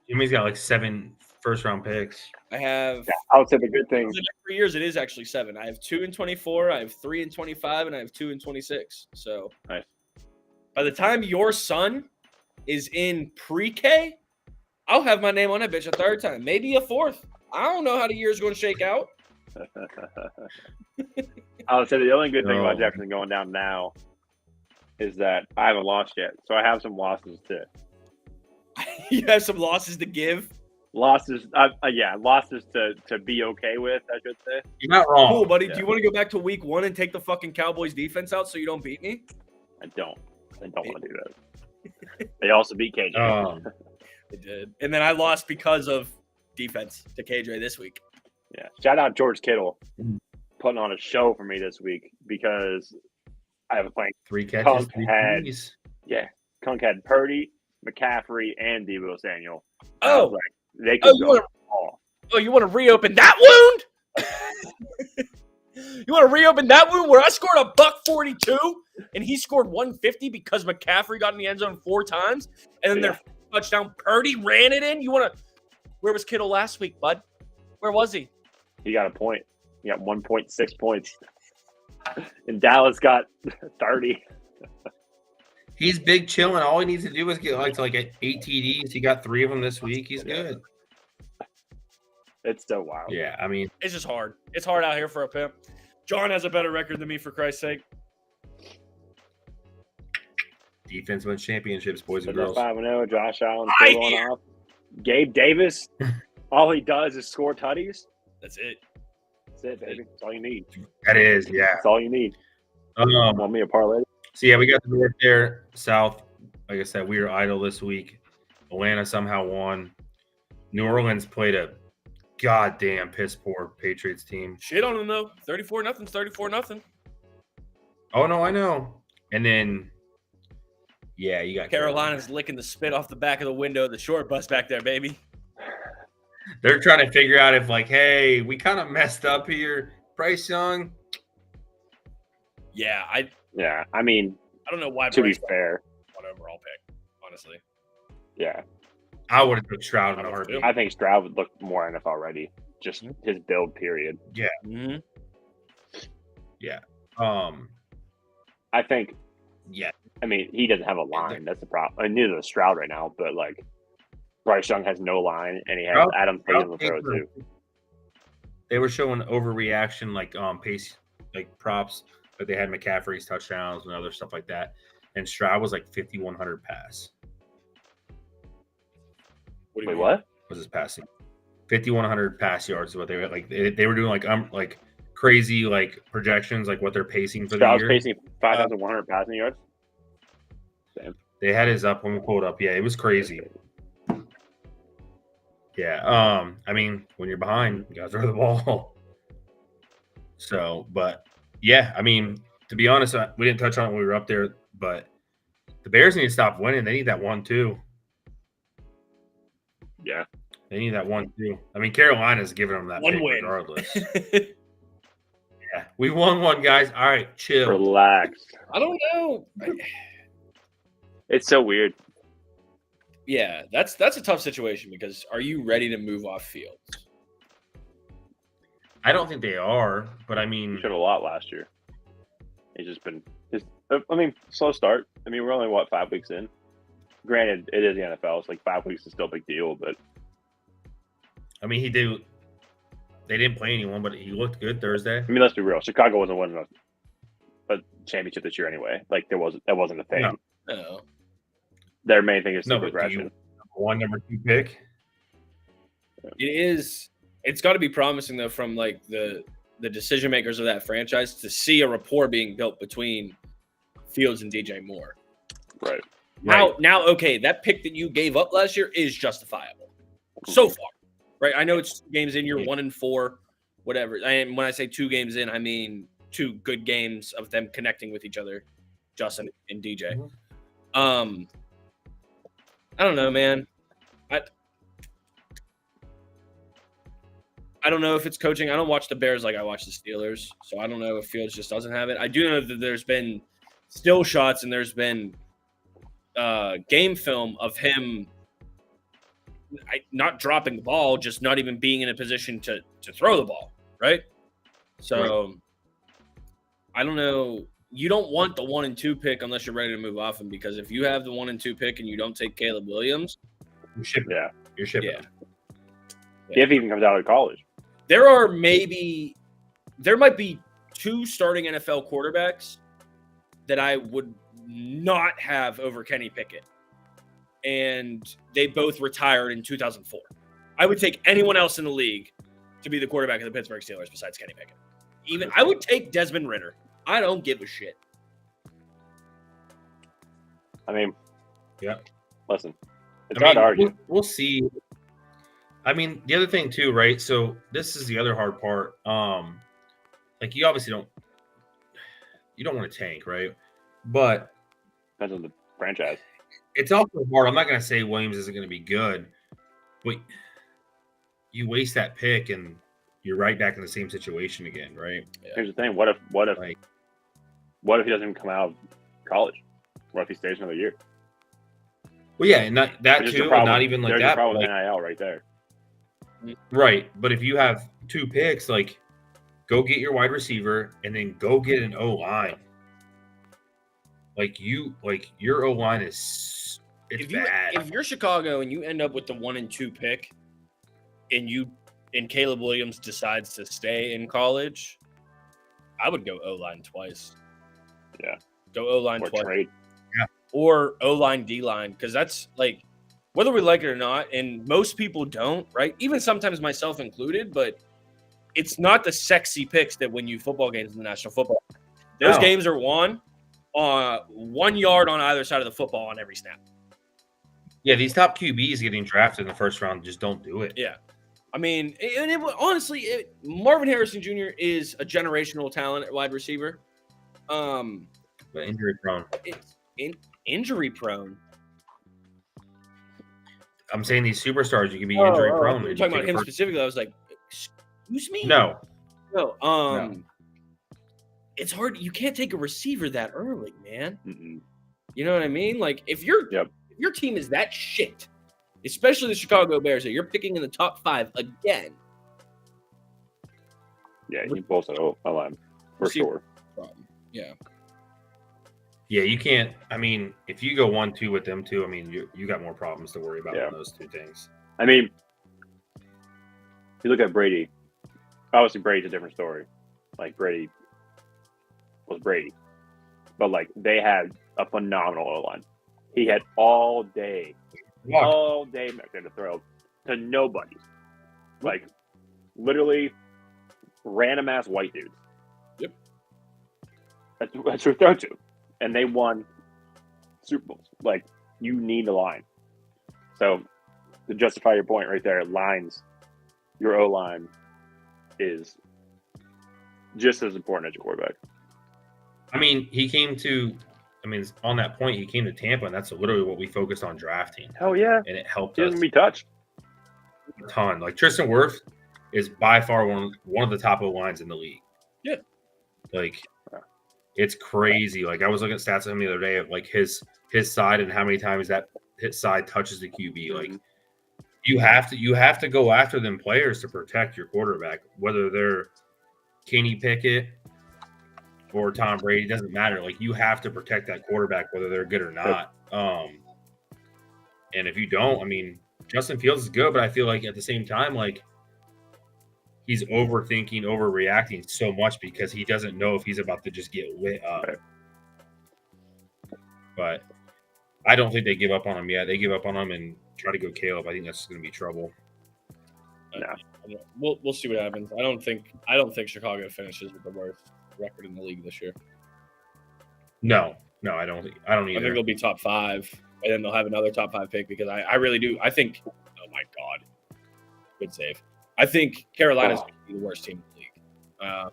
Jimmy's got like 7 first-round picks. I have. Yeah, I would say the good thing. The next 3 years, it is actually 7. I have 2 in 24, I have 3 in 25, and I have 2 in 26. So, nice. By the time your son is in pre-K, I'll have my name on that bitch a third time, maybe a fourth. I don't know how the year's going to shake out. I would say the only good thing about Jefferson going down now is that I haven't lost yet, so I have some losses to. You have some losses to give. Losses to be okay with, I should say. You're not wrong. Cool, buddy. Yeah. Do you want to go back to week 1 and take the fucking Cowboys defense out so you don't beat me? I don't want to do that. They also beat KJ. They did. And then I lost because of defense to KJ this week. Yeah. Shout out George Kittle putting on a show for me this week because I was playing 3 catches, Kunk had Purdy, McCaffrey, and Deebo Samuel. Oh, they could go all. Oh, you want to reopen that wound? You want to reopen that wound where I scored $142 and he scored 150 because McCaffrey got in the end zone 4 times, and then their touchdown Purdy ran it in? You want to? Where was Kittle last week, bud? Where was he? He got a point. He got 1.6 points. And Dallas got 30. He's big chilling. All he needs to do is get like 8 TDs. He got 3 of them this week. He's good. It's so wild. Yeah, I mean, it's just hard. It's hard out here for a pimp. John has a better record than me, for Christ's sake. Defense wins championships, boys and girls. 5-0. Josh Allen still going off. Gabe Davis, all he does is score tutties. That's it. That's it, baby. That's all you need. That is, yeah. That's all you need. Want me a parlay? So, yeah, we got the north there. South, like I said, we were idle this week. Atlanta somehow won. New Orleans played a goddamn piss poor Patriots team. Shit on them, though. 34-0's 34-0. Oh, no, I know. And then, yeah, you got Carolina's licking the spit off the back of the window of the short bus back there, baby. They're trying to figure out if, hey, we kind of messed up here. Bryce Young. Yeah, I mean, I don't know why. To be fair, one overall pick, honestly. Yeah, I would have took Stroud in a heartbeat. I think Stroud would look more NFL ready. Just his build, period. Yeah. Mm-hmm. Yeah. I think. Yeah. I mean, he doesn't have a line. That's the problem. And neither does Stroud right now. But Bryce Young has no line, and he has Adam Thielen to throw too. They were showing overreaction, pace, props. But they had McCaffrey's touchdowns and other stuff like that. And Stroud was 5,100 pass. Wait, what? Was his passing? 5,100 pass yards is what they were they were doing crazy projections what they're pacing for Stroud's the year. Pacing 5,100 passing yards. Same. They had his up when we pulled up. Yeah, it was crazy. Yeah. I mean, when you're behind, you gotta throw the ball. So, but yeah, I mean, to be honest, we didn't touch on it when we were up there, but the Bears need to stop winning. They need that 1-2. Yeah. They need that 1-2. I mean, Carolina's giving them that one win regardless. Yeah. We won one, guys. All right, chill. Relax. I don't know. It's so weird. Yeah, that's a tough situation because are you ready to move off fields? I don't think they are, but I mean, He showed a lot last year. He's just been slow start. I mean, we're only 5 weeks in. Granted, it is the NFL. It's like 5 weeks is still a big deal, but I mean, they didn't play anyone, but he looked good Thursday. I mean, let's be real. Chicago wasn't winning a championship this year anyway. Like that wasn't a thing. No. Their main thing is No, but progression. number 2 pick. It is. It's got to be promising though from like the decision makers of that franchise to see a rapport being built between Fields and DJ Moore. Right. Now, okay, that pick that you gave up last year is justifiable so far, right? I know it's 2 games in, you're 1-4, whatever. And when I say 2 games in, I mean 2 good games of them connecting with each other, Justin and DJ. Mm-hmm. I don't know, man. I don't know if it's coaching. I don't watch the Bears like I watch the Steelers, so I don't know if Fields just doesn't have it. I do know that there's been still shots and there's been game film of him not dropping the ball, just not even being in a position to throw the ball, right? So right. I don't know. You don't want the 1 and 2 pick unless you're ready to move off him, because if you have the 1 and 2 pick and you don't take Caleb Williams, you're shipping. Yeah. If he even comes out of college. There might be 2 starting NFL quarterbacks that I would not have over Kenny Pickett. And they both retired in 2004. I would take anyone else in the league to be the quarterback of the Pittsburgh Steelers besides Kenny Pickett. Even I would take Desmond Ridder. I don't give a shit. I mean, yeah. Listen, it's hard to argue. We'll see. I mean, the other thing too, right? So this is the other hard part. Like you obviously don't want to tank, right? But depends on the franchise. It's also hard. I'm not going to say Williams isn't going to be good, but you waste that pick and you're right back in the same situation again, right? Yeah. Here's the thing: what if he doesn't even come out of college? What if he stays another year? Well, yeah, and that too. Not even like there's that. There's a problem with NIL right there. Right, but if you have 2 picks, like go get your wide receiver and then go get an O-line. Like your O-line is bad. If you're Chicago and you end up with the 1 and 2 pick, and Caleb Williams decides to stay in college, I would go O-line twice. Yeah, go O-line or twice. Trade. Yeah, or O-line, D-line, because that's like whether we like it or not, and most people don't, right? Even sometimes myself included, but it's not the sexy picks that win you football games in the National Football. Those games are won 1 yard on either side of the football on every snap. Yeah, these top QBs getting drafted in the first round just don't do it. Yeah. I mean, honestly, Marvin Harrison Jr. is a generational talent at wide receiver. But injury prone. Injury prone. I'm saying these superstars, you can be injury prone. You're talking about him specifically. I was like, excuse me? No. It's hard. You can't take a receiver that early, man. Mm-mm. You know what I mean? Like if your team is that shit, especially the Chicago Bears, that you're picking in the top 5 again. Yeah, you both said O-line for sure. Problem. Yeah. Yeah, you can't. I mean, if you go 1-2 with them too, I mean, you got more problems to worry about on those 2 things. I mean, you look at Brady. Obviously, Brady's a different story. Like Brady was Brady, but like they had a phenomenal O-line. He had all day back there to throw to nobody. Like literally random ass white dudes. Yep, that's your throw to. And they won Super Bowls. Like, you need a line. So, to justify your point right there, your O-line is just as important as your quarterback. I mean, on that point, he came to Tampa, and that's literally what we focused on drafting. Hell yeah. And it helped he us. Doesn't be touched. A ton. Like, Tristan Wirfs is by far one of the top O-lines in the league. Yeah. Like, it's crazy. Like I was looking at stats of him the other day of like his his side and how many times that his side touches the QB. Like you have to go after them players to protect your quarterback, whether they're Kenny Pickett or Tom Brady, doesn't matter. Like you have to protect that quarterback, whether they're good or not. And if you don't, I mean, Justin Fields is good, but I feel like at the same time, like he's overthinking, overreacting so much because he doesn't know if he's about to just get lit up. Right. But I don't think they give up on him yet. They give up on him and try to go Caleb. I think that's going to be trouble. Yeah. We'll see what happens. I don't think Chicago finishes with the worst record in the league this year. No, I don't either. I think they'll be top 5, and then they'll have another top 5 pick because I really do. I think. Oh my God, good save. I think Carolina's going to be the worst team in the league.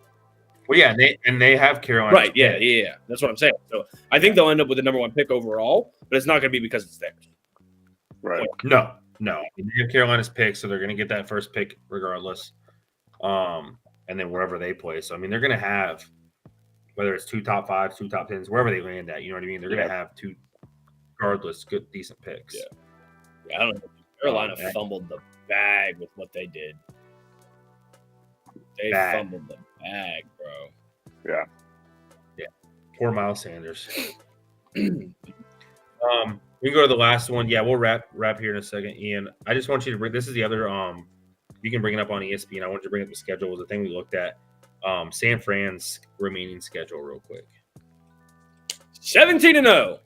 Well, yeah, they have Carolina. Right, yeah. That's what I'm saying. So I think they'll end up with the number 1 pick overall, but it's not going to be because it's theirs. Right. No. They have Carolina's pick, so they're going to get that first pick regardless. And then wherever they play. So, I mean, they're going to have, whether it's 2 top 5s, 2 top 10s, wherever they land at, you know what I mean? They're going to have 2, regardless, good, decent picks. Yeah, I don't know. Carolina fumbled the bag with what they did. They fumbled the bag, bro. Yeah. Poor Miles Sanders. We can go to the last one. Yeah, we'll wrap here in a second. Ian, I just want you to bring, this is the other, you can bring it up on ESPN. I want you to bring up the schedule. It was the thing we looked at. San Fran's remaining schedule real quick. 17-0.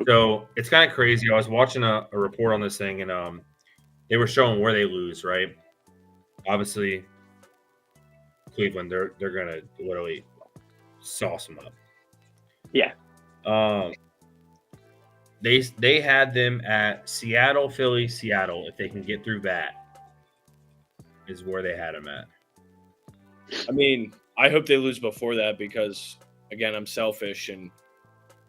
So it's kind of crazy. I was watching a report on this thing, and they were showing where they lose, right? Obviously, Cleveland, they're gonna literally sauce them up. Yeah. They had them at Seattle, Philly, Seattle. If they can get through that, is where they had them at. I mean, I hope they lose before that because, again, I'm selfish and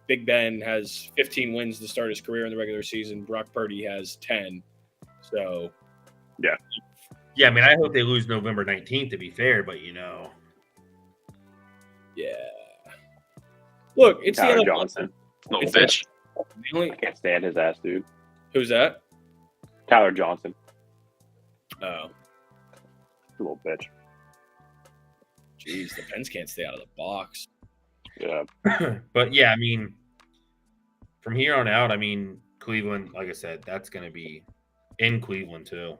Big Ben has 15 wins to start his career in the regular season. Brock Purdy has 10. So, yeah. Yeah, I mean, I hope they lose November 19th, to be fair, but, Yeah. Look, it's Tyler the Johnson. Little bitch. I can't stand his ass, dude. Who's that? Tyler Johnson. Oh. Little bitch. Jeez, the Pens can't stay out of the box. Yeah. But, yeah, I mean, from here on out, I mean, Cleveland, like I said, that's going to be in Cleveland, too.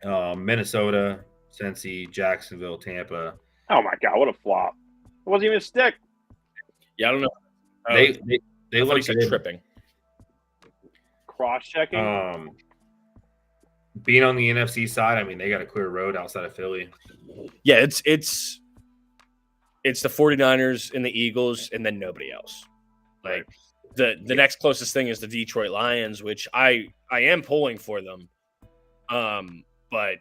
Minnesota, Cincy, Jacksonville, Tampa. Oh, my God, what a flop. It wasn't even a stick. Yeah, I don't know. They look tripping. Cross-checking. Being on the NFC side, I mean, they got a clear road outside of Philly. Yeah, it's the 49ers and the Eagles and then nobody else. Like the next closest thing is the Detroit Lions, which I am pulling for them. But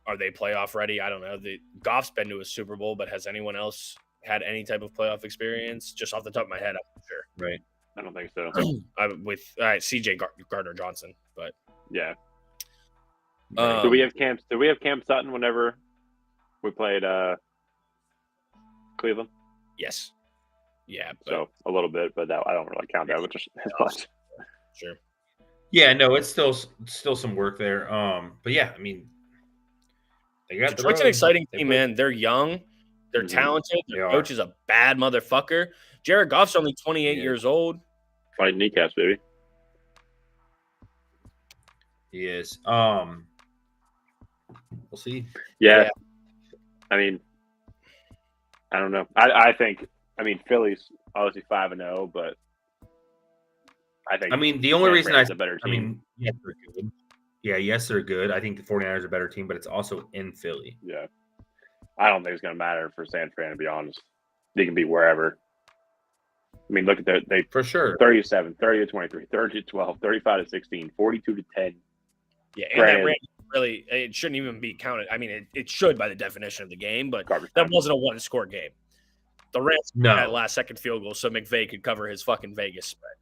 are they playoff ready? I don't know. Goff's been to a Super Bowl, but has anyone else had any type of playoff experience? Just off the top of my head, I'm not sure. Right. I don't think so. With CJ Gardner Johnson, but yeah. Do we have Cam Sutton whenever we played Cleveland? Yes. Yeah. So a little bit, but that I don't really count that as much. Sure. Yeah, no, it's still some work there. But yeah, I mean, they got Detroit's an exciting team, man. They're young, they're talented. Their coach is a bad motherfucker. Jared Goff's only 28 years old. Fighting kneecaps, baby. He is. We'll see. Yeah. I mean, I don't know. I think Philly's obviously 5-0, but I mean the only reason a better team. Yes, they're good. Yeah, yes, they're good. I think the 49ers are a better team, but it's also in Philly. Yeah. I don't think it's going to matter for San Fran, to be honest. They can be wherever. I mean, look at they for sure. 37, 30-23, 30-12, 35-16, 42-10. Yeah, and that ran really, it shouldn't even be counted. I mean, it should by the definition of the game, but that wasn't a one-score game. The Rams had last second field goal so McVay could cover his fucking Vegas spread.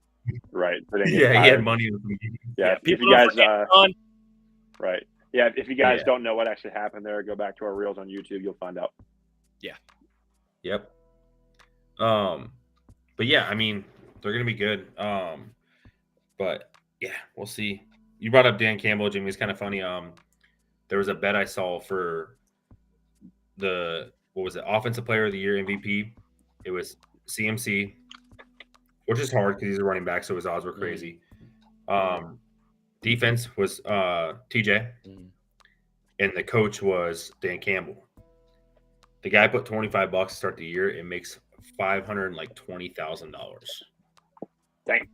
Right. Yeah, he had money. Yeah. If you guys, right. Yeah. If you guys don't know what actually happened there, go back to our reels on YouTube. You'll find out. Yeah. Yep. But yeah, I mean, they're gonna be good. But yeah, we'll see. You brought up Dan Campbell, Jimmy. It's kind of funny. There was a bet I saw for the Offensive Player of the Year MVP. It was CMC, which is hard because he's a running back, so his odds were crazy. Defense was TJ, and the coach was Dan Campbell. The guy put $25 to start the year. It makes $520,000. Dang.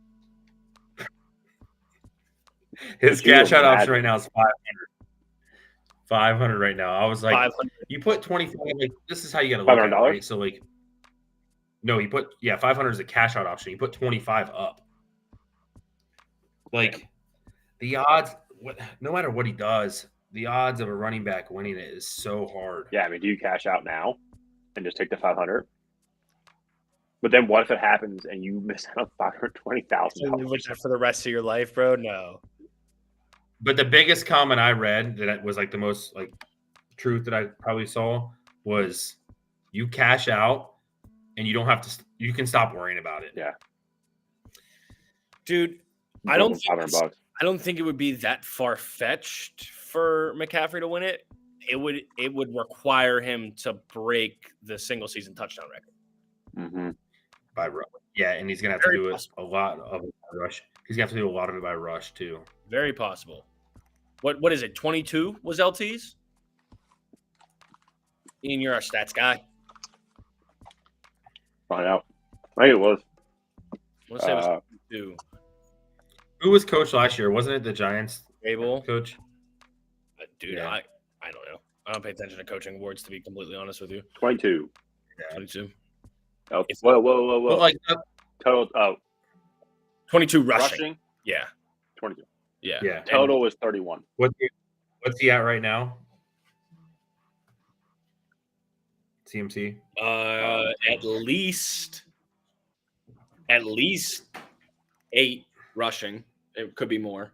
His cash out option right now is 500. 500 right now. I was like, 500. you put 25. Like, this is how you got to look at it, right? So like, no, he put 500 is a cash out option. He put 25 up. Like, the odds, no matter what he does, the odds of a running back winning it is so hard. Yeah, I mean, do you cash out now and just take the 500? But then what if it happens and you miss out on $520,000 for the rest of your life, bro? No. But the biggest comment I read that was like the most like truth that I probably saw was you cash out and you don't have to. You can stop worrying about it. Yeah, dude. I don't think it would be that far fetched for McCaffrey to win it. It would require him to break the single season touchdown record. Mm-hmm. By rush. Yeah, and he's gonna have to do it a lot of it by rush. He's gonna have to do a lot of it by rush too. Very possible. What is it? 22 was LT's? Ian, you're our stats guy. Find out. I think it was. I want to say it was 22. Who was coach last year? Wasn't it the Giants? Abel coach. Dude, yeah. I don't know. I don't pay attention to coaching awards, to be completely honest with you. 22. Yeah. 22. Oh, whoa. But like total. 22 rushing. Yeah. 22. Yeah. Total was 31. What's he at right now? CMC? At least 8 rushing. It could be more.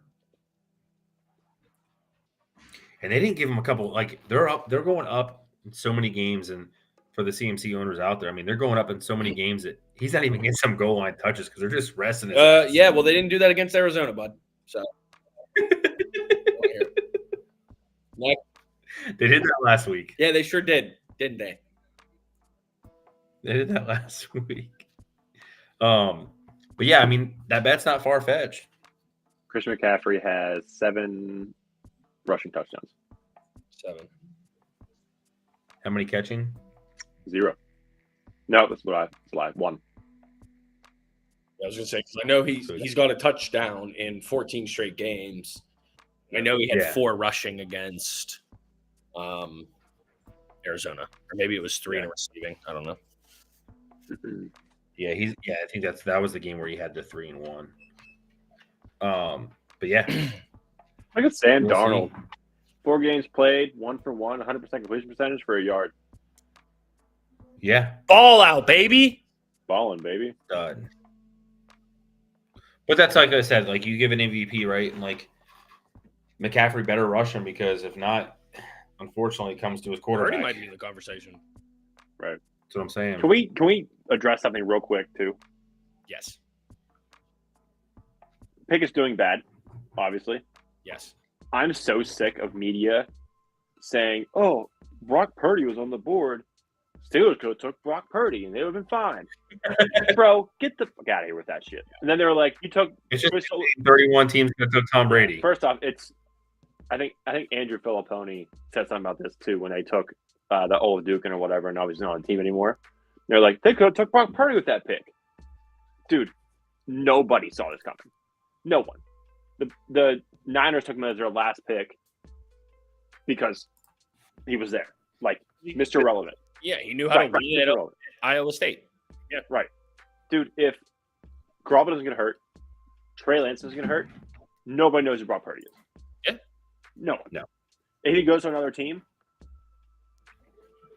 And they didn't give him a couple. Like they're going up in so many games, and for the CMC owners out there, I mean, they're going up in so many games that he's not even getting some goal line touches because they're just resting. Yeah, well, they didn't do that against Arizona, bud. So they did that last week. Yeah, they sure did, didn't they? They did that last week. But yeah, I mean, that bet's not far fetched. Christian McCaffrey has 7 rushing touchdowns. 7. How many catching? 0. No, that's what it's live. 1. I was gonna say because I know he's got a touchdown in 14 straight games. I know he had 4 rushing against Arizona, or maybe it was 3 in receiving. I don't know. Yeah, I think that was the game where he had the 3 and 1. But yeah, I got Sam Darnold. 4 games played, 1 for 1, 100% completion percentage for a yard. Yeah, ball out, baby. Balling, baby. Done. But that's like I said, like you give an MVP, right? And like McCaffrey better rush him because if not, unfortunately, it comes to his quarterback. Already might be in the conversation. Right. That's what I'm saying. Can we address something real quick too? Yes. Pickett's doing bad, obviously. Yes. I'm so sick of media saying, "Oh, Brock Purdy was on the board. Steelers could have took Brock Purdy and they would have been fine." Bro, get the fuck out of here with that shit. And then they were like, "You took." It's just 31 teams that took Tom Brady. First off, I think Andrew Filipponi said something about this too when they took the old Duke or whatever, and now he's not on the team anymore. They're like, they could have took Brock Purdy with that pick. Dude, nobody saw this coming. No one. The Niners took him as their last pick because he was there, like Mr. Relevant. Yeah, he knew how to win at Iowa State. Yeah, right. Dude, if Garoppolo isn't going to hurt, Trey Lance isn't going to hurt, nobody knows who Brock Purdy is. Yeah. No. If he goes to another team,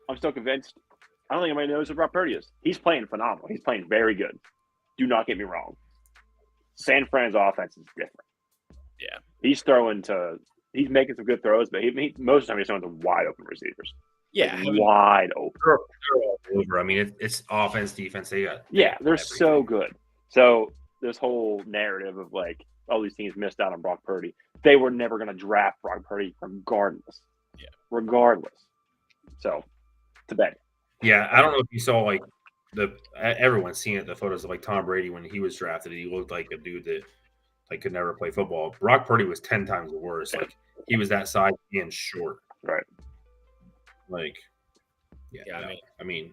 I'm still convinced. I don't think anybody knows who Brock Purdy is. He's playing phenomenal. He's playing very good. Do not get me wrong. San Fran's offense is different. Yeah. He's making some good throws, but most of the time he's throwing to wide open receivers. Yeah, wide open. They're all over. I mean, it's offense, defense. They got They're so good. So this whole narrative of like all these teams missed out on Brock Purdy, they were never going to draft Brock Purdy regardless. Yeah, regardless. So to bed. Yeah, I don't know if you saw like everyone's seen it. The photos of like Tom Brady when he was drafted, he looked like a dude that like could never play football. Brock Purdy was 10 times worse. Like he was that size and short. Right. Like, yeah. I mean,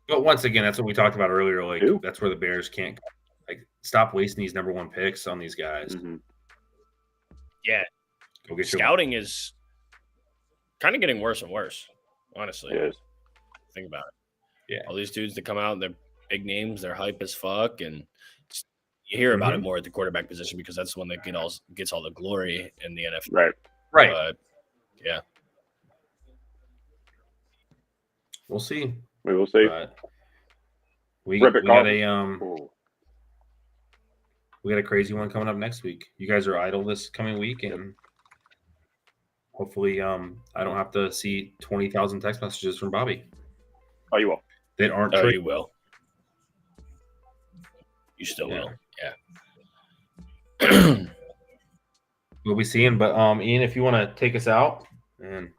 but once again, that's what we talked about earlier. Like that's where the Bears can't like stop wasting these number 1 picks on these guys. Mm-hmm. Yeah, go get scouting is kind of getting worse and worse. Honestly, it is. Think about it. Yeah, all these dudes that come out, they're big names, they're hype as fuck, and you hear about it more at the quarterback position because that's the one that gets all the glory in the NFL. Right. But yeah, we'll see. We will see. But we got a crazy one coming up next week. You guys are idle this coming week, and hopefully, I don't have to see 20,000 text messages from Bobby. Oh, you will. That aren't true. true. You will. You still will. Yeah. We'll be seeing. But Ian, if you want to take us out, and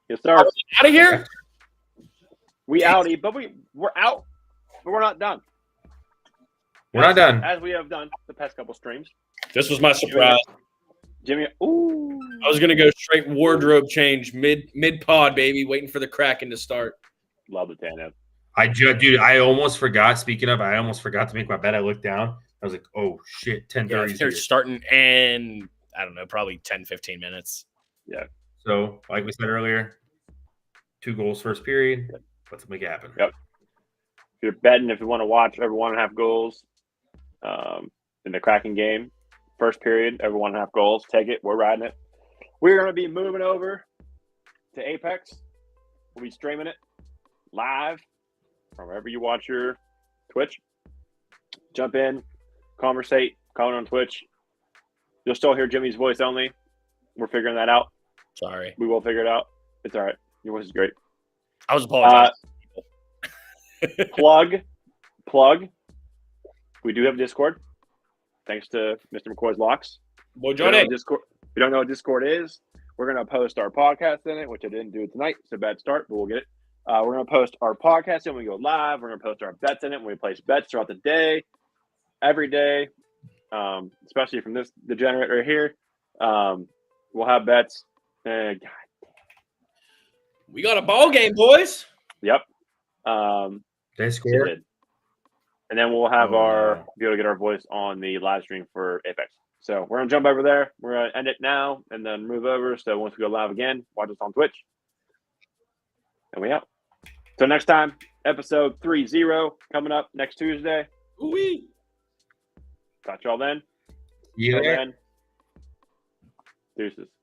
yes, sir. Out of here. We outie, but we're out, but we're not done. We're not done. As we have done the past couple streams. This was my surprise. Jimmy, ooh. I was gonna go straight wardrobe change mid pod, baby, waiting for the Kraken to start. Love the tan. Dude, I almost forgot. Speaking of, I almost forgot to make my bed. I looked down. I was like, oh shit, 10:30. They're starting in I don't know, probably 10-15 minutes. Yeah. So, like we said earlier, 2 goals first period. Let's make it happen. Yep. If you're betting, if you want to watch every 1.5 goals in the Kraken game, first period, every 1.5 goals, take it. We're riding it. We're going to be moving over to Apex. We'll be streaming it live from wherever you watch your Twitch. Jump in, conversate, comment on Twitch. You'll still hear Jimmy's voice only. We're figuring that out. Sorry. We will figure it out. It's all right. Your voice is great. I was apologizing. Plug. We do have Discord. Thanks to Mr. McCoy's locks. Well, join it. Discord. If you don't know what Discord is, we're going to post our podcast in it, which I didn't do tonight. It's a bad start, but we'll get it. We're going to post our podcast in when we go live. We're going to post our bets in it when we place bets throughout the day, every day, especially from this degenerate right here. We'll have bets. We got a ball game, boys. Yep. They scored. And then we'll have be able to get our voice on the live stream for Apex. So we're going to jump over there. We're going to end it now and then move over. So once we go live again, watch us on Twitch. And we out. So next time, episode 30 coming up next Tuesday. Ooh-wee. Talk to y'all then. Yeah. Deuces.